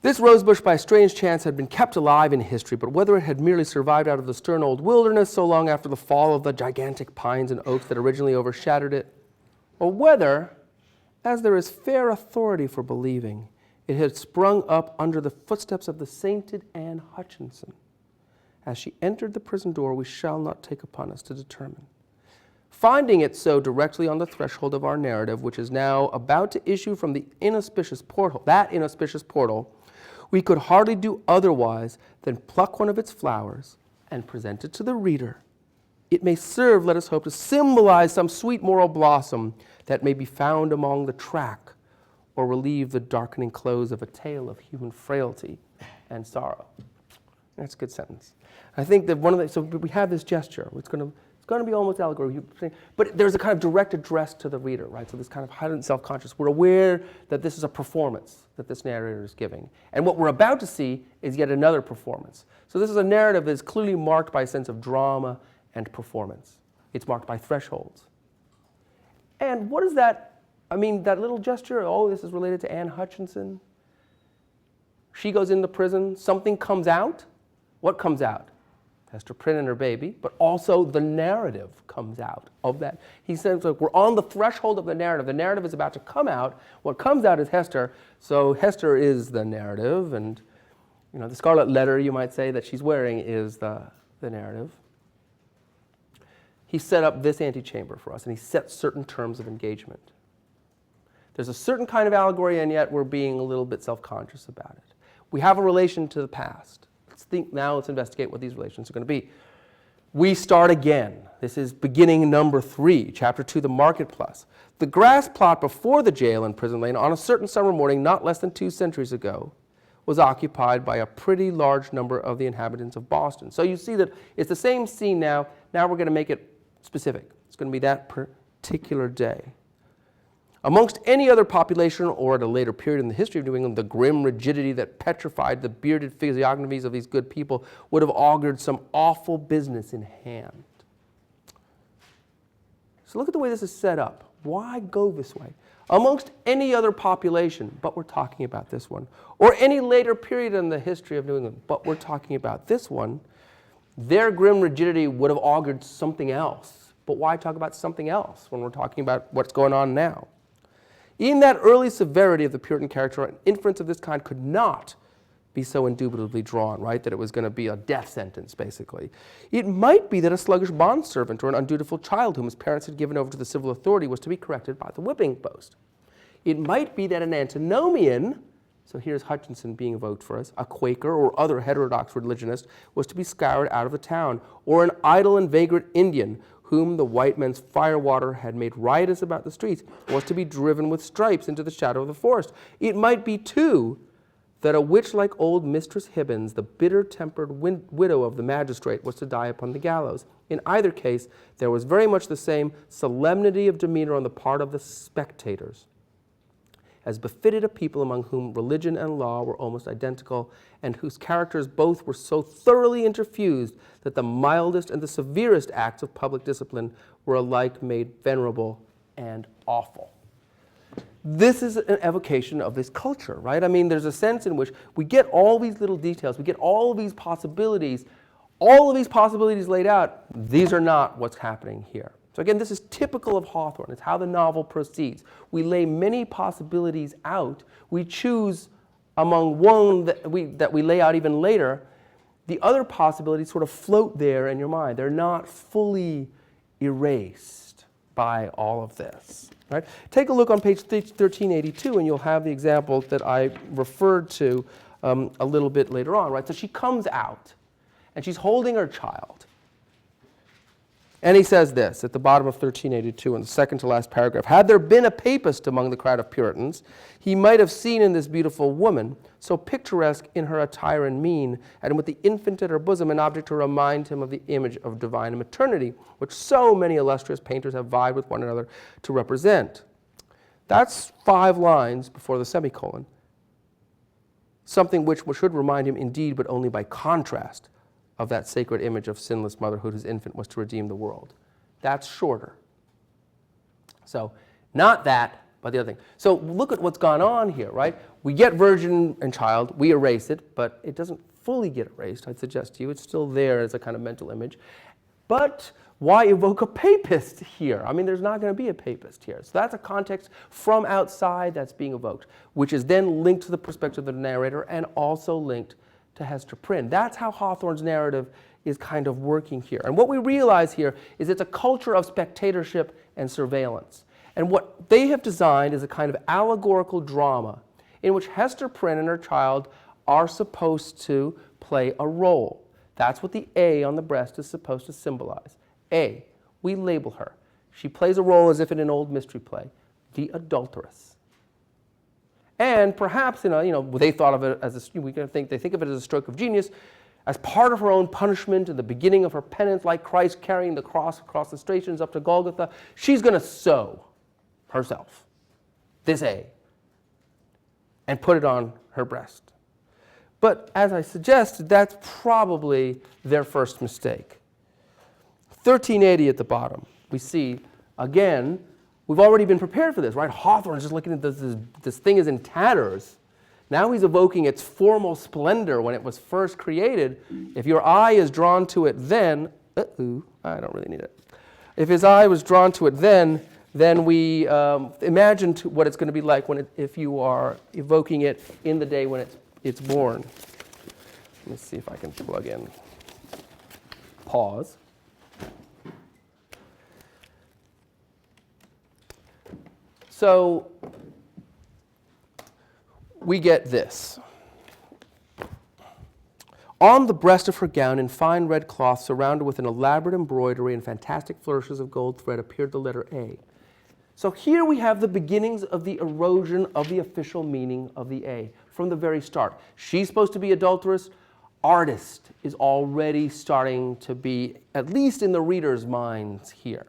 This rose bush, by a strange chance, had been kept alive in history, but whether it had merely survived out of the stern old wilderness so long after the fall of the gigantic pines and oaks that originally overshadowed it, or whether, as there is fair authority for believing, it had sprung up under the footsteps of the sainted Anne Hutchinson. As she entered the prison door, we shall not take upon us to determine. Finding it so directly on the threshold of our narrative, which is now about to issue from the inauspicious portal, we could hardly do otherwise than pluck one of its flowers and present it to the reader. It may serve, let us hope, to symbolize some sweet moral blossom that may be found among the track, or relieve the darkening close of a tale of human frailty and sorrow. That's a good sentence. I think that so we have this gesture. It's going to be almost allegory, but there's a kind of direct address to the reader, right? So this kind of heightened self-conscious. We're aware that this is a performance that this narrator is giving. And what we're about to see is yet another performance. So this is a narrative that is clearly marked by a sense of drama and performance. It's marked by thresholds. And what is that? I mean, that little gesture, oh, this is related to Anne Hutchinson. She goes into prison, something comes out. What comes out? Hester Prynne and her baby, but also the narrative comes out of that. He says, look, we're on the threshold of the narrative. The narrative is about to come out. What comes out is Hester. So Hester is the narrative, and the Scarlet Letter, you might say, that she's wearing is the narrative. He set up this antechamber for us, and he set certain terms of engagement. There's a certain kind of allegory, and yet we're being a little bit self-conscious about it. We have a relation to the past. Let's investigate what these relations are going to be. We start again. This is beginning number 3, chapter 2, the marketplace. The grass plot before the jail in Prison Lane on a certain summer morning not less than 2 centuries ago was occupied by a pretty large number of the inhabitants of Boston. So you see that it's the same scene now. Now we're going to make it specific. It's going to be that particular day. Amongst any other population, or at a later period in the history of New England, the grim rigidity that petrified the bearded physiognomies of these good people would have augured some awful business in hand. So look at the way this is set up. Why go this way? Amongst any other population, but we're talking about this one, or any later period in the history of New England, but we're talking about this one, their grim rigidity would have augured something else. But why talk about something else when we're talking about what's going on now? In that early severity of the Puritan character, an inference of this kind could not be so indubitably drawn, right, that it was going to be a death sentence, basically. It might be that a sluggish bondservant or an undutiful child whom his parents had given over to the civil authority was to be corrected by the whipping post. It might be that an antinomian, so here's Hutchinson being evoked for us, a Quaker or other heterodox religionist, was to be scoured out of the town, or an idle and vagrant Indian whom the white men's firewater had made riotous about the streets, was to be driven with stripes into the shadow of the forest. It might be, too, that a witch like old Mistress Hibbins, the bitter-tempered widow of the magistrate, was to die upon the gallows. In either case, there was very much the same solemnity of demeanor on the part of the spectators, as befitted a people among whom religion and law were almost identical, and whose characters both were so thoroughly interfused that the mildest and the severest acts of public discipline were alike made venerable and awful. this is an evocation of this culture, right? I mean, there's a sense in which we get all these little details, we get all of these possibilities laid out. These are not what's happening here. So again, this is typical of Hawthorne. It's how the novel proceeds. We lay many possibilities out. We choose among one that we lay out even later. The other possibilities sort of float there in your mind. They're not fully erased by all of this. Right? Take a look on page 1382, and you'll have the example that I referred to a little bit later on. Right? So she comes out, and she's holding her child. And he says this at the bottom of 1382 in the second to last paragraph. Had there been a papist among the crowd of Puritans, he might have seen in this beautiful woman, so picturesque in her attire and mien, and with the infant at her bosom, an object to remind him of the image of divine maternity, which so many illustrious painters have vied with one another to represent. That's 5 lines before the semicolon. Something which should remind him indeed, but only by contrast, of that sacred image of sinless motherhood whose infant was to redeem the world. That's shorter. So, not that, but the other thing. So look at what's gone on here, right? We get virgin and child, we erase it, but it doesn't fully get erased, I'd suggest to you. It's still there as a kind of mental image. But why evoke a papist here? I mean, there's not going to be a papist here. So that's a context from outside that's being evoked, which is then linked to the perspective of the narrator and also linked to Hester Prynne. That's how Hawthorne's narrative is kind of working here. And what we realize here is it's a culture of spectatorship and surveillance. And what they have designed is a kind of allegorical drama in which Hester Prynne and her child are supposed to play a role. That's what the A on the breast is supposed to symbolize. A, we label her. She plays a role as if in an old mystery play, the adulteress. And perhaps, they thought of it as they think of it as a stroke of genius, as part of her own punishment and the beginning of her penance, like Christ carrying the cross across the stations up to Golgotha. She's going to sew herself, this A, and put it on her breast. But as I suggested, that's probably their first mistake. 1380 at the bottom, we see, again, we've already been prepared for this, right? Hawthorne is just looking at this thing is in tatters. Now he's evoking its formal splendor when it was first created. If your eye is drawn to it then, I don't really need it. If his eye was drawn to it then we imagine what it's going to be like if you are evoking it in the day when it's born. Let me see if I can plug in. Pause. So we get this. On the breast of her gown in fine red cloth surrounded with an elaborate embroidery and fantastic flourishes of gold thread appeared the letter A. So here we have the beginnings of the erosion of the official meaning of the A from the very start. She's supposed to be adulteress. Artist is already starting to be, at least in the reader's minds here.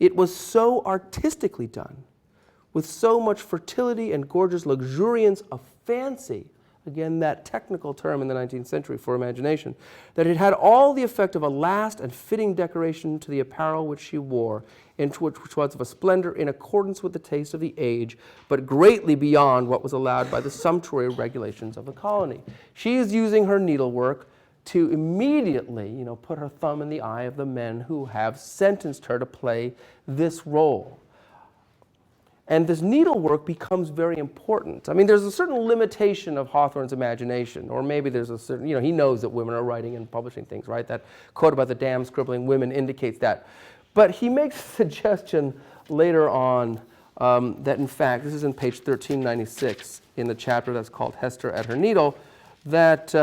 It was so artistically done, with so much fertility and gorgeous luxuriance of fancy, again that technical term in the 19th century for imagination, that it had all the effect of a last and fitting decoration to the apparel which she wore, which was of a splendor in accordance with the taste of the age, but greatly beyond what was allowed by the sumptuary regulations of the colony. She is using her needlework to immediately, put her thumb in the eye of the men who have sentenced her to play this role. And this needlework becomes very important. I mean, there's a certain limitation of Hawthorne's imagination, or maybe there's a certain, he knows that women are writing and publishing things, right? That quote about the damn scribbling women indicates that. But he makes a suggestion later on that, in fact, this is in page 1396 in the chapter that's called Hester at her Needle, that,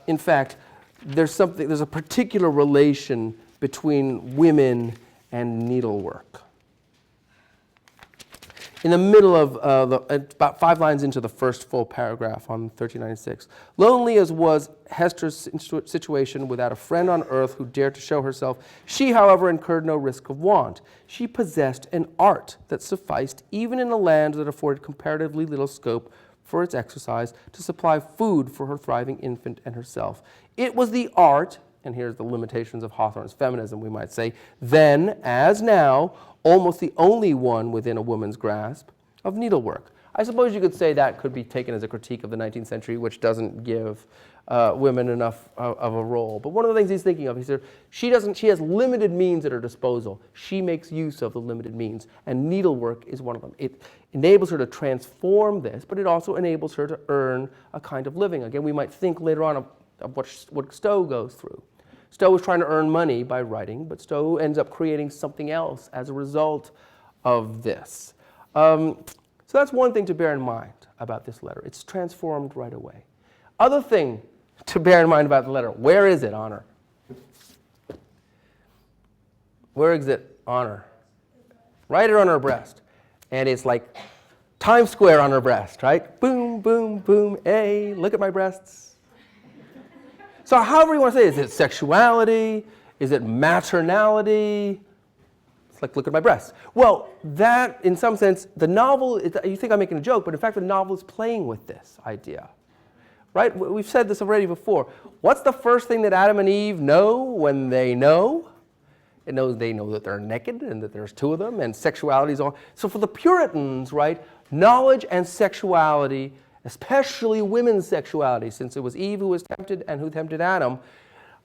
in fact, there's a particular relation between women and needlework. In the middle of about 5 lines into the first full paragraph on 1396, lonely as was Hester's situation without a friend on earth who dared to show herself, she, however, incurred no risk of want. She possessed an art that sufficed, even in a land that afforded comparatively little scope for its exercise, to supply food for her thriving infant and herself. It was the art, and here's the limitations of Hawthorne's feminism, we might say, then, as now, almost the only one within a woman's grasp, of needlework. I suppose you could say that could be taken as a critique of the 19th century, which doesn't give women enough of a role. But one of the things he's thinking of, he said, she has limited means at her disposal. She makes use of the limited means, and needlework is one of them. It enables her to transform this, but it also enables her to earn a kind of living. Again, we might think later on of what Stowe goes through. Stowe was trying to earn money by writing, but Stowe ends up creating something else as a result of this. So that's one thing to bear in mind about this letter. It's transformed right away. Other thing to bear in mind about the letter, where is it on her? Where is it on her? Right on her breast. And it's like Times Square on her breast, right? Boom, boom, boom, hey, look at my breasts. So however you want to say it, is it sexuality? Is it maternality? It's like, look at my breasts. Well, that, in some sense, the novel, you think I'm making a joke, but in fact the novel is playing with this idea. Right? We've said this already before. What's the first thing that Adam and Eve know when they know? They know that they're naked and that there's two of them, and sexuality is all. So for the Puritans, right, knowledge and sexuality, especially women's sexuality, since it was Eve who was tempted and who tempted Adam,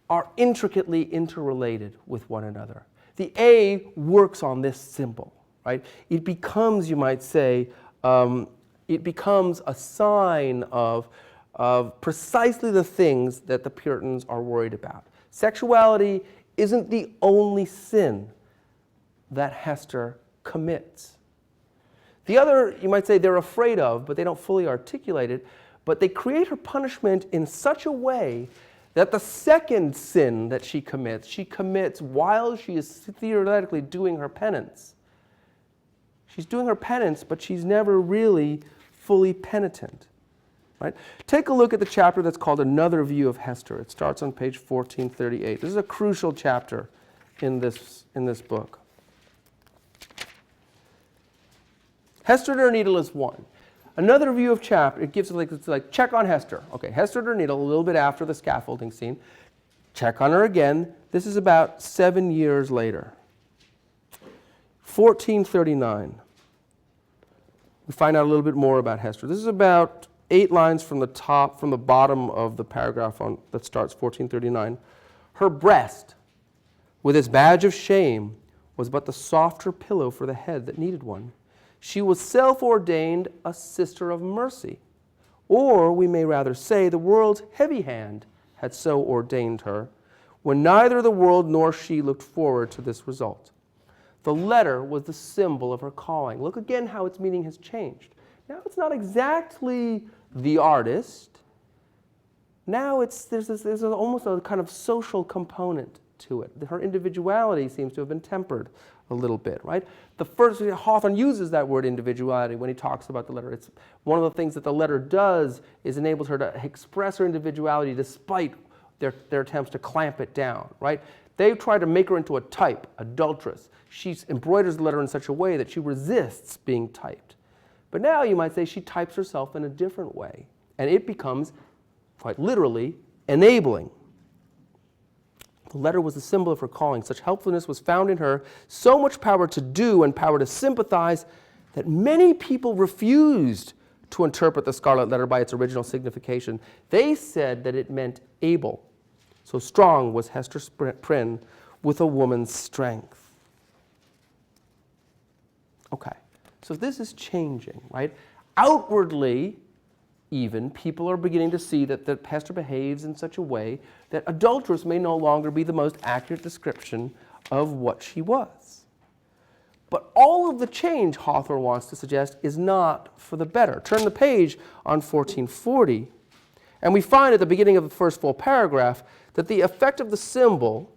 are intricately interrelated with one another. The A works on this symbol, right? It becomes, you might say, it becomes a sign of precisely the things that the Puritans are worried about. Sexuality isn't the only sin that Hester commits. The other, you might say, they're afraid of, but they don't fully articulate it, but they create her punishment in such a way that the second sin that she commits while she is theoretically doing her penance. She's doing her penance, but she's never really fully penitent. Right? Take a look at the chapter that's called Another View of Hester. It starts on page 1438. This is a crucial chapter in this book. Hester at her needle is one. Another view of chapter, it gives it's like check on Hester. Okay, Hester at her needle, a little bit after the scaffolding scene. Check on her again. This is about 7 years later. 1439. We find out a little bit more about Hester. This is about 8 lines from the bottom of the paragraph that starts 1439. Her breast, with its badge of shame, was but the softer pillow for the head that needed one. She was self-ordained a sister of mercy. Or, we may rather say, the world's heavy hand had so ordained her, when neither the world nor she looked forward to this result. The letter was the symbol of her calling. Look again how its meaning has changed. Now it's not exactly the artist. Now there's almost a kind of social component to it. Her individuality seems to have been tempered a little bit, right? The first, Hawthorne uses that word individuality when he talks about the letter. It's one of the things that the letter does is enables her to express her individuality despite their attempts to clamp it down, right? They try to make her into a type, adulteress. She embroiders the letter in such a way that she resists being typed. But now you might say she types herself in a different way, and it becomes, quite literally, enabling. The letter was the symbol of her calling. Such helpfulness was found in her, so much power to do and power to sympathize, that many people refused to interpret the Scarlet Letter by its original signification. They said that it meant able. So strong was Hester Prynne with a woman's strength. Okay, so this is changing, right? Outwardly, even, people are beginning to see that Hester behaves in such a way that adulteress may no longer be the most accurate description of what she was. But all of the change, Hawthorne wants to suggest, is not for the better. Turn the page on 1440, and we find at the beginning of the first full paragraph that the effect of the symbol,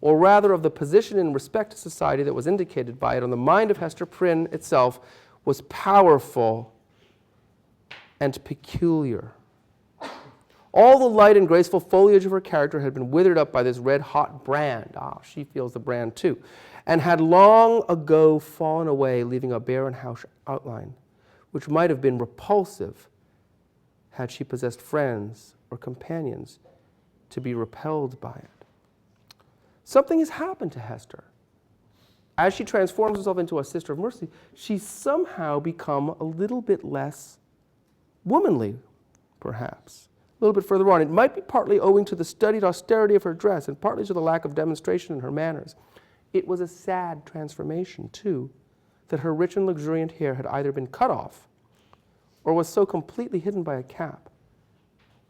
or rather of the position in respect to society that was indicated by it on the mind of Hester Prynne itself, was powerful and peculiar. All the light and graceful foliage of her character had been withered up by this red-hot brand. She feels the brand too. And had long ago fallen away, leaving a barren house outline, which might have been repulsive had she possessed friends or companions to be repelled by it. Something has happened to Hester. as she transforms herself into a sister of mercy, she's somehow become a little bit less womanly, perhaps. A little bit further on. It might be partly owing to the studied austerity of her dress and partly to the lack of demonstration in her manners. It was a sad transformation, too, that her rich and luxuriant hair had either been cut off or was so completely hidden by a cap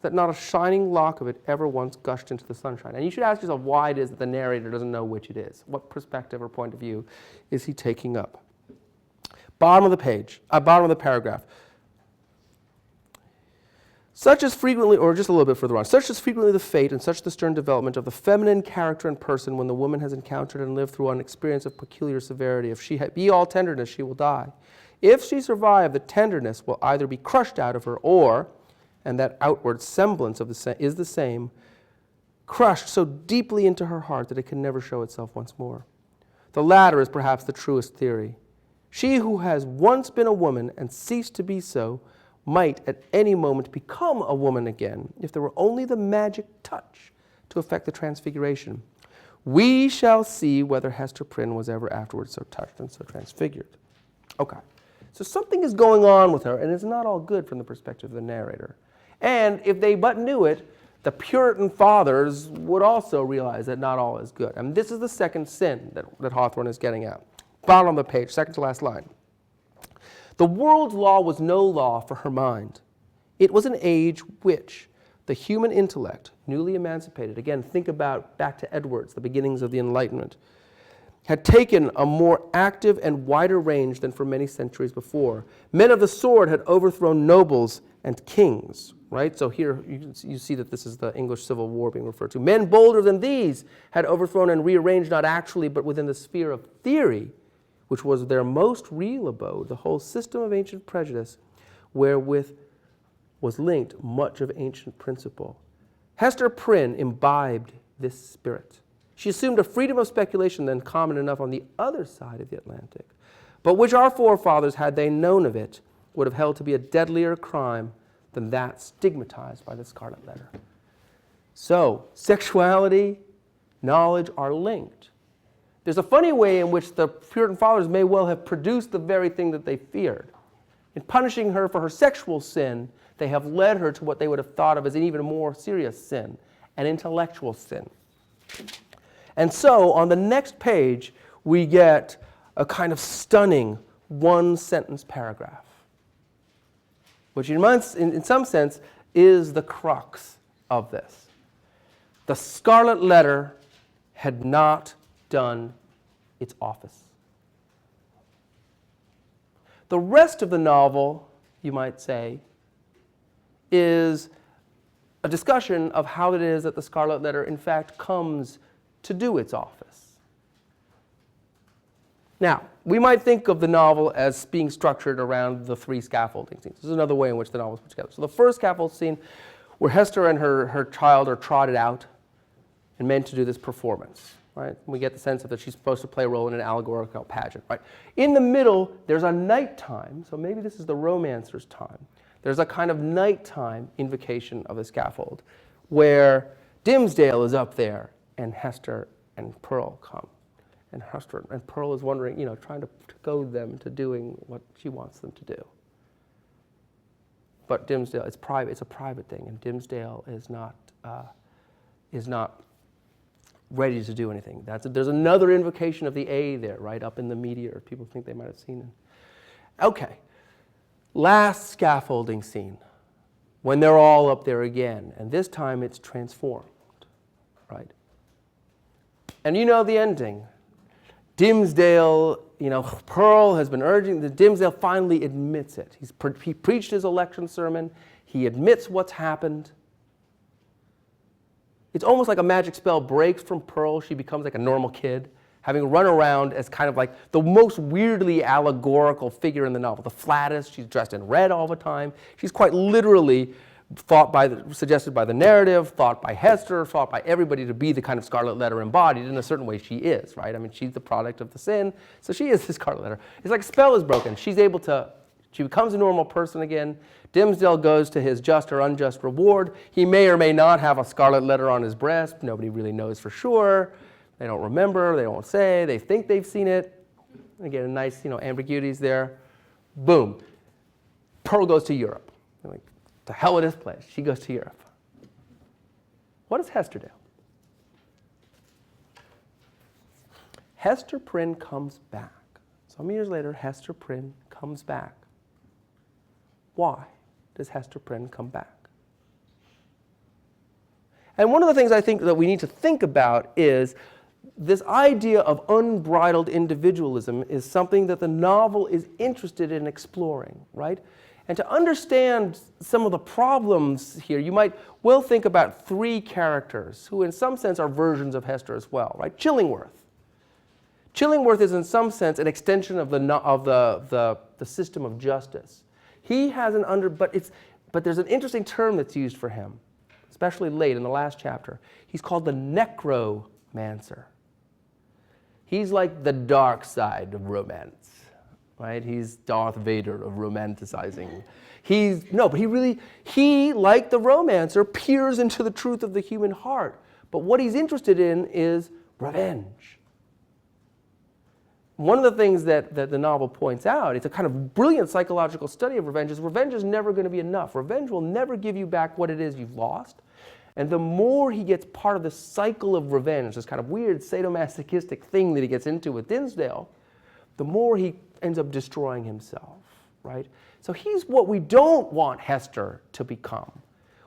that not a shining lock of it ever once gushed into the sunshine. And you should ask yourself why it is that the narrator doesn't know which it is. What perspective or point of view is he taking up? Bottom of the page, bottom of the paragraph. Such is frequently, or just a little bit further on, such is frequently the fate and such the stern development of the feminine character and person when the woman has encountered and lived through an experience of peculiar severity. If she be all tenderness, she will die. If she survive, the tenderness will either be crushed out of her or, and that outward semblance of is the same, crushed so deeply into her heart that it can never show itself once more. The latter is perhaps the truest theory. She who has once been a woman and ceased to be so might at any moment become a woman again if there were only the magic touch to effect the transfiguration. We shall see whether Hester Prynne was ever afterwards so touched and so transfigured. Okay, so something is going on with her, and it's not all good from the perspective of the narrator. And if they but knew it, the Puritan fathers would also realize that not all is good. And this is the second sin that Hawthorne is getting at. Bottom of the page, second to last line. The world's law was no law for her mind. It was an age which the human intellect, newly emancipated, again, think about back to Edwards, the beginnings of the Enlightenment, had taken a more active and wider range than for many centuries before. Men of the sword had overthrown nobles and kings, right? So here you see that this is the English Civil War being referred to. Men bolder than these had overthrown and rearranged not actually but within the sphere of theory, which was their most real abode, the whole system of ancient prejudice, wherewith was linked much of ancient principle. Hester Prynne imbibed this spirit. She assumed a freedom of speculation then common enough on the other side of the Atlantic, but which our forefathers, had they known of it, would have held to be a deadlier crime than that stigmatized by the Scarlet Letter. So, sexuality, knowledge are linked. There's a funny way in which the Puritan fathers may well have produced the very thing that they feared. In punishing her for her sexual sin, they have led her to what they would have thought of as an even more serious sin, an intellectual sin. And so, on the next page, we get a kind of stunning one-sentence paragraph, which in some sense is the crux of this. The Scarlet Letter had not done its office. The rest of the novel, you might say, is a discussion of how it is that the Scarlet Letter in fact comes to do its office. Now, we might think of the novel as being structured around the three scaffolding scenes. This is another way in which the novel is put together. So the first scaffold scene, where Hester and her child are trotted out and meant to do this performance. Right? We get the sense of that she's supposed to play a role in an allegorical pageant. Right? In the middle, there's a nighttime, so maybe this is the romancer's time. There's a kind of nighttime invocation of the scaffold where Dimmesdale is up there and Hester and Pearl come. And Hester and Pearl is wondering, trying to goad them to doing what she wants them to do. But Dimmesdale, it's private. It's a private thing, and Dimmesdale is not ready to do anything. There's another invocation of the A there, right up in the meteor. People think they might have seen it. Okay, last scaffolding scene, when they're all up there again, and this time it's transformed, right? And you know the ending. Dimmesdale, Pearl has been urging, Dimmesdale finally admits it. He preached his election sermon. He admits what's happened. It's almost like a magic spell breaks from Pearl. She becomes like a normal kid, having run around as kind of like the most weirdly allegorical figure in the novel. The flattest, she's dressed in red all the time. She's quite literally suggested by the narrative, thought by Hester, thought by everybody to be the kind of Scarlet Letter embodied. In a certain way she is, right? I mean, she's the product of the sin, so she is the Scarlet Letter. It's like a spell is broken. She becomes a normal person again. Dimmesdale goes to his just or unjust reward. He may or may not have a Scarlet Letter on his breast. Nobody really knows for sure. They don't remember, they don't say, they think they've seen it. Again, a nice, ambiguities there. Boom. Pearl goes to Europe. Like, to hell with this place. She goes to Europe. What does Hester do? Hester Prynne comes back. Some years later, Hester Prynne comes back. Why does Hester Prynne come back? And one of the things I think that we need to think about is this idea of unbridled individualism is something that the novel is interested in exploring, right? And to understand some of the problems here, you might well think about three characters who in some sense are versions of Hester as well, right? Chillingworth. Chillingworth is in some sense an extension of the system of justice. He has but there's an interesting term that's used for him, especially late in the last chapter. He's called the necromancer. He's like the dark side of romance, right? He's Darth Vader of romanticizing. He, like the romancer, peers into the truth of the human heart. But what he's interested in is revenge. One of the things that the novel points out, it's a kind of brilliant psychological study of revenge is never going to be enough. Revenge will never give you back what it is you've lost. And the more he gets part of the cycle of revenge, this kind of weird sadomasochistic thing that he gets into with Dimmesdale, the more he ends up destroying himself, right? So he's what we don't want Hester to become.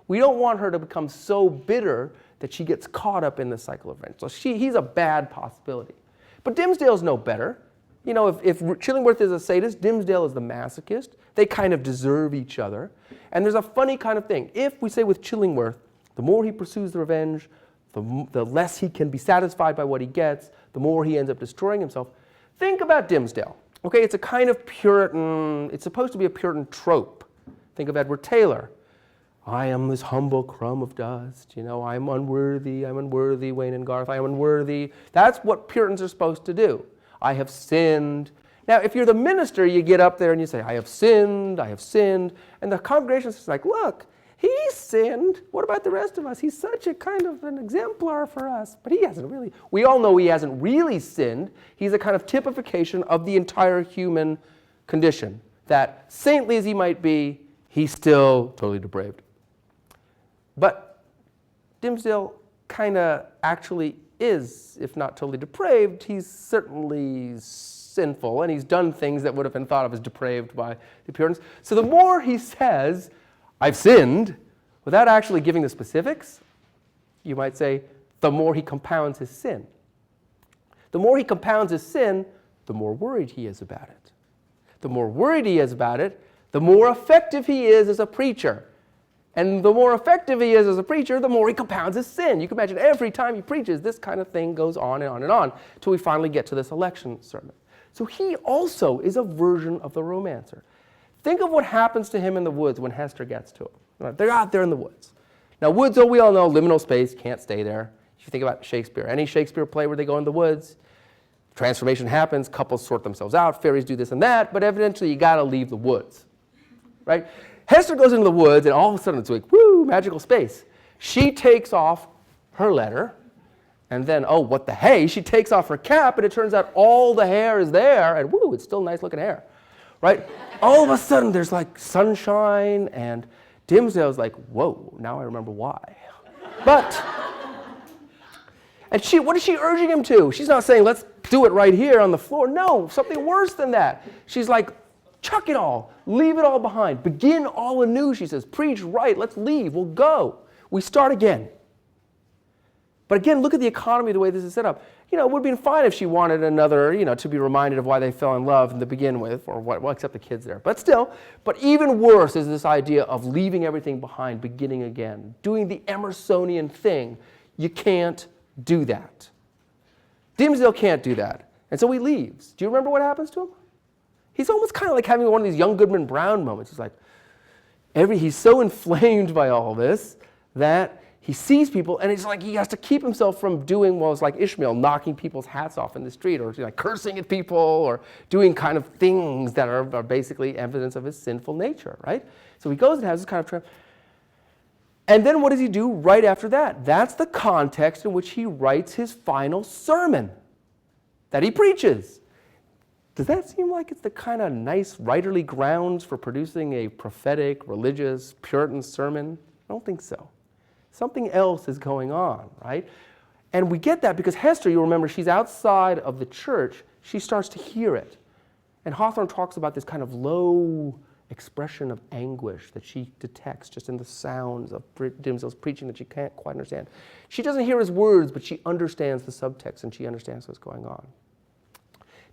We don't want her to become so bitter that she gets caught up in the cycle of revenge. So he's a bad possibility. But Dimmesdale's no better. If Chillingworth is a sadist, Dimmesdale is the masochist. They kind of deserve each other. And there's a funny kind of thing. If we say with Chillingworth, the more he pursues the revenge, the less he can be satisfied by what he gets, the more he ends up destroying himself. Think about Dimmesdale. Okay, it's a kind of Puritan, it's supposed to be a Puritan trope. Think of Edward Taylor. I am this humble crumb of dust, I'm unworthy, Wayne and Garth, I am unworthy. That's what Puritans are supposed to do. I have sinned. Now, if you're the minister, you get up there and you say, I have sinned, and the congregation is like, look, he sinned. What about the rest of us? He's such a kind of an exemplar for us. But he hasn't really. We all know he hasn't really sinned. He's a kind of typification of the entire human condition. That saintly as he might be, he's still totally depraved. But Dimmesdale kind of actually is, if not totally depraved, he's certainly sinful, and he's done things that would have been thought of as depraved by the Puritans. So the more he says, I've sinned, without actually giving the specifics, you might say, the more he compounds his sin. The more he compounds his sin, the more worried he is about it. The more worried he is about it, the more effective he is as a preacher. And the more effective he is as a preacher, the more he compounds his sin. You can imagine every time he preaches, this kind of thing goes on and on and on, till we finally get to this election sermon. So he also is a version of the romancer. Think of what happens to him in the woods when Hester gets to him. They're out there in the woods. Now, woods, we all know, liminal space, can't stay there. If you think about Shakespeare, any Shakespeare play where they go in the woods, transformation happens, couples sort themselves out, fairies do this and that, but eventually you got to leave the woods, right? Hester goes into the woods, and all of a sudden it's like, woo, magical space. She takes off her letter, and then, oh, what the hey, she takes off her cap, and it turns out all the hair is there, and woo, it's still nice looking hair, right? All of a sudden there's like sunshine, and Dimmesdale's like, whoa, now I remember why. But, and what is she urging him to? She's not saying, let's do it right here on the floor. No, something worse than that. She's like, chuck it all. Leave it all behind. Begin all anew, she says. Preach right. Let's leave. We'll go. We start again. But again, look at the economy, the way this is set up. It would have been fine if she wanted another, to be reminded of why they fell in love to begin with, or what, well, except the kids there. But still, even worse is this idea of leaving everything behind, beginning again, doing the Emersonian thing. You can't do that. Dimmesdale can't do that. And so he leaves. Do you remember what happens to him? He's almost kind of like having one of these young Goodman Brown moments. He's like, he's so inflamed by all this that he sees people, and it's like he has to keep himself from doing, well, it's like Ishmael, knocking people's hats off in the street, or like cursing at people, or doing kind of things that are basically evidence of his sinful nature, right? So he goes and has this kind of and then what does he do right after that? That's the context in which he writes his final sermon that he preaches. Does that seem like it's the kind of nice writerly grounds for producing a prophetic, religious, Puritan sermon? I don't think so. Something else is going on, right? And we get that because Hester, you'll remember, she's outside of the church. She starts to hear it. And Hawthorne talks about this kind of low expression of anguish that she detects just in the sounds of Dimsdale's preaching that she can't quite understand. She doesn't hear his words, but she understands the subtext and she understands what's going on.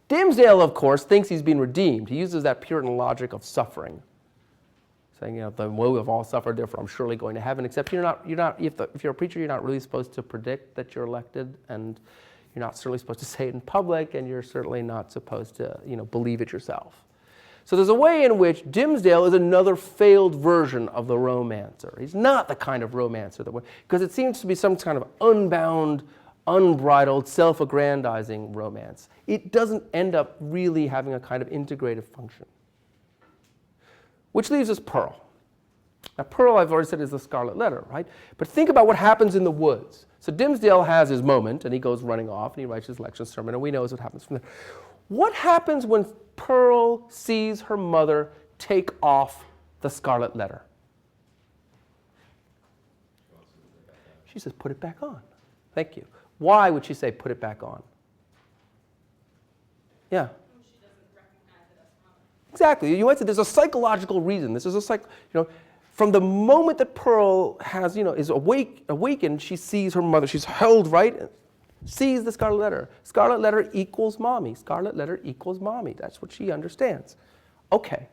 Dimsdale, of course, thinks he's been redeemed. He uses that Puritan logic of suffering, saying, you know, the woe have all suffered, therefore I'm surely going to heaven. Except if you're a preacher, you're not really supposed to predict that you're elected, and you're not certainly supposed to say it in public, and you're certainly not supposed to, believe it yourself. So there's a way in which Dimsdale is another failed version of the romancer. He's not the kind of romancer because it seems to be some kind of unbound, unbridled, self-aggrandizing romance. It doesn't end up really having a kind of integrative function. Which leaves us Pearl. Now, Pearl, I've already said, is the Scarlet Letter, right? But think about what happens in the woods. So Dimsdale has his moment, and he goes running off, and he writes his lecture sermon, and we know what happens from there. What happens when Pearl sees her mother take off the Scarlet Letter? She says, put it back on. Thank you. Why would she say, put it back on? Yeah. She doesn't recognize it as her mother. Exactly. You might say there's a psychological reason. This is from the moment that Pearl is awakened, she sees her mother. She's held right, sees the Scarlet Letter. Scarlet Letter equals mommy. Scarlet Letter equals mommy. That's what she understands. Okay.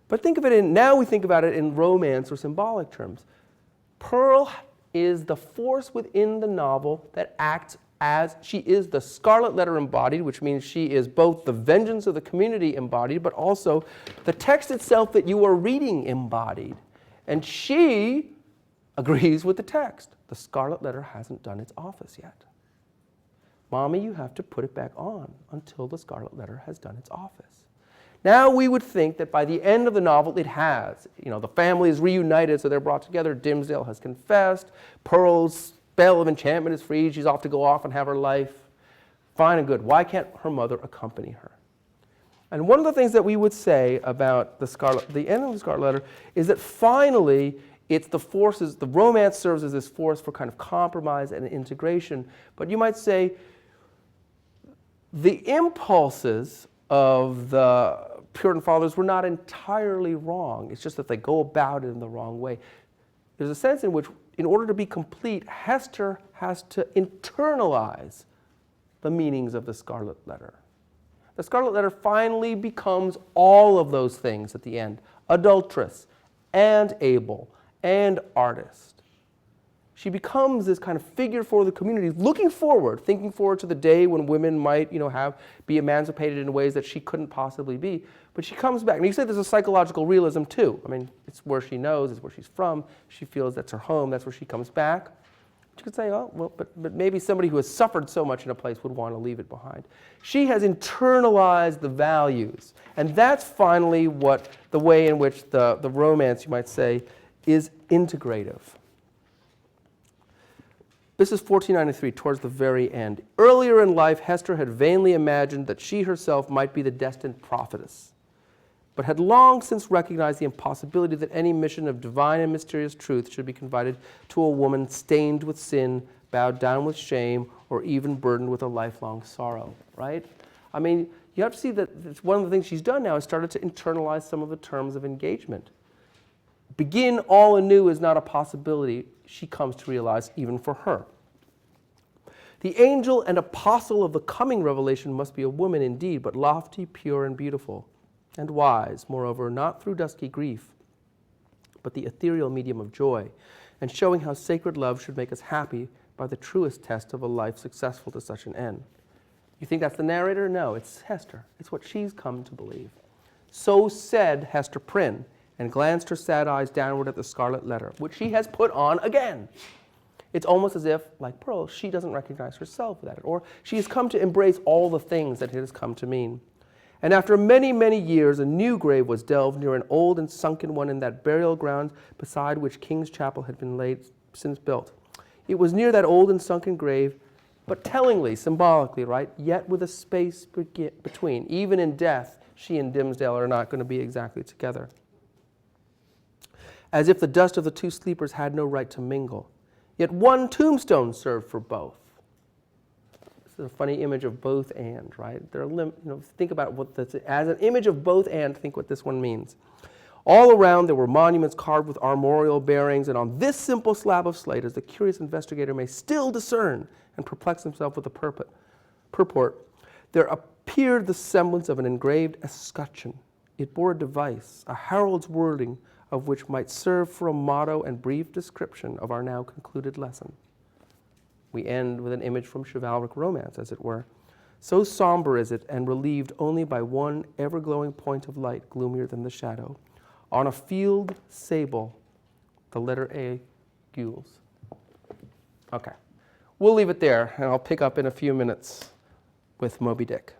But think of it now we think about it in romance or symbolic terms. Pearl is the force within the novel that acts as she is the Scarlet Letter embodied, which means she is both the vengeance of the community embodied, but also the text itself that you are reading embodied. And she agrees with the text. The Scarlet Letter hasn't done its office yet. Mommy, you have to put it back on until the Scarlet Letter has done its office. Now we would think that by the end of the novel it has. The family is reunited, so they're brought together. Dimsdale has confessed. Pearl's spell of enchantment is freed. She's off to go off and have her life. Fine and good. Why can't her mother accompany her? And one of the things that we would say about the end of the Scarlet Letter is that finally it's the forces, the romance serves as this force for kind of compromise and integration. But you might say the impulses of the Puritan fathers were not entirely wrong. It's just that they go about it in the wrong way. There's a sense in which, in order to be complete, Hester has to internalize the meanings of the Scarlet Letter. The Scarlet Letter finally becomes all of those things at the end. Adulteress and able and artist. She becomes this kind of figure for the community, looking forward, thinking forward to the day when women might, be emancipated in ways that she couldn't possibly be. But she comes back. And you say there's a psychological realism too. I mean, it's where she knows, it's where she's from. She feels that's her home. That's where she comes back. You could say, oh, well, but maybe somebody who has suffered so much in a place would want to leave it behind. She has internalized the values. And that's finally the way in which the romance, you might say, is integrative. This is 1493, towards the very end. Earlier in life, Hester had vainly imagined that she herself might be the destined prophetess, but had long since recognized the impossibility that any mission of divine and mysterious truth should be confided to a woman stained with sin, bowed down with shame, or even burdened with a lifelong sorrow, right? I mean, you have to see that one of the things she's done now is started to internalize some of the terms of engagement. Begin all anew is not a possibility, she comes to realize, even for her. The angel and apostle of the coming revelation must be a woman indeed, but lofty, pure, and beautiful, and wise, moreover, not through dusky grief, but the ethereal medium of joy, and showing how sacred love should make us happy by the truest test of a life successful to such an end. You think that's the narrator? No, it's Hester. It's what she's come to believe. So said Hester Prynne, and glanced her sad eyes downward at the Scarlet Letter, which she has put on again. It's almost as if, like Pearl, she doesn't recognize herself without it, or she has come to embrace all the things that it has come to mean. And after many, many years, a new grave was delved near an old and sunken one in that burial ground beside which King's Chapel had been since built. It was near that old and sunken grave but tellingly, symbolically, right? Yet with a space between. Even in death, she and Dimmesdale are not going to be exactly together. As if the dust of the two sleepers had no right to mingle. Yet one tombstone served for both. This is a funny image of both and, right? Think about what this, as an image of both and, think what this one means. All around there were monuments carved with armorial bearings, and on this simple slab of slate, as the curious investigator may still discern and perplex himself with the purport, there appeared the semblance of an engraved escutcheon. It bore a device, a herald's wording of which might serve for a motto and brief description of our now concluded lesson. We end with an image from chivalric romance, as it were. So somber is it, and relieved only by one ever-glowing point of light, gloomier than the shadow. On a field sable, the letter A, gules. Okay. We'll leave it there, and I'll pick up in a few minutes with Moby Dick.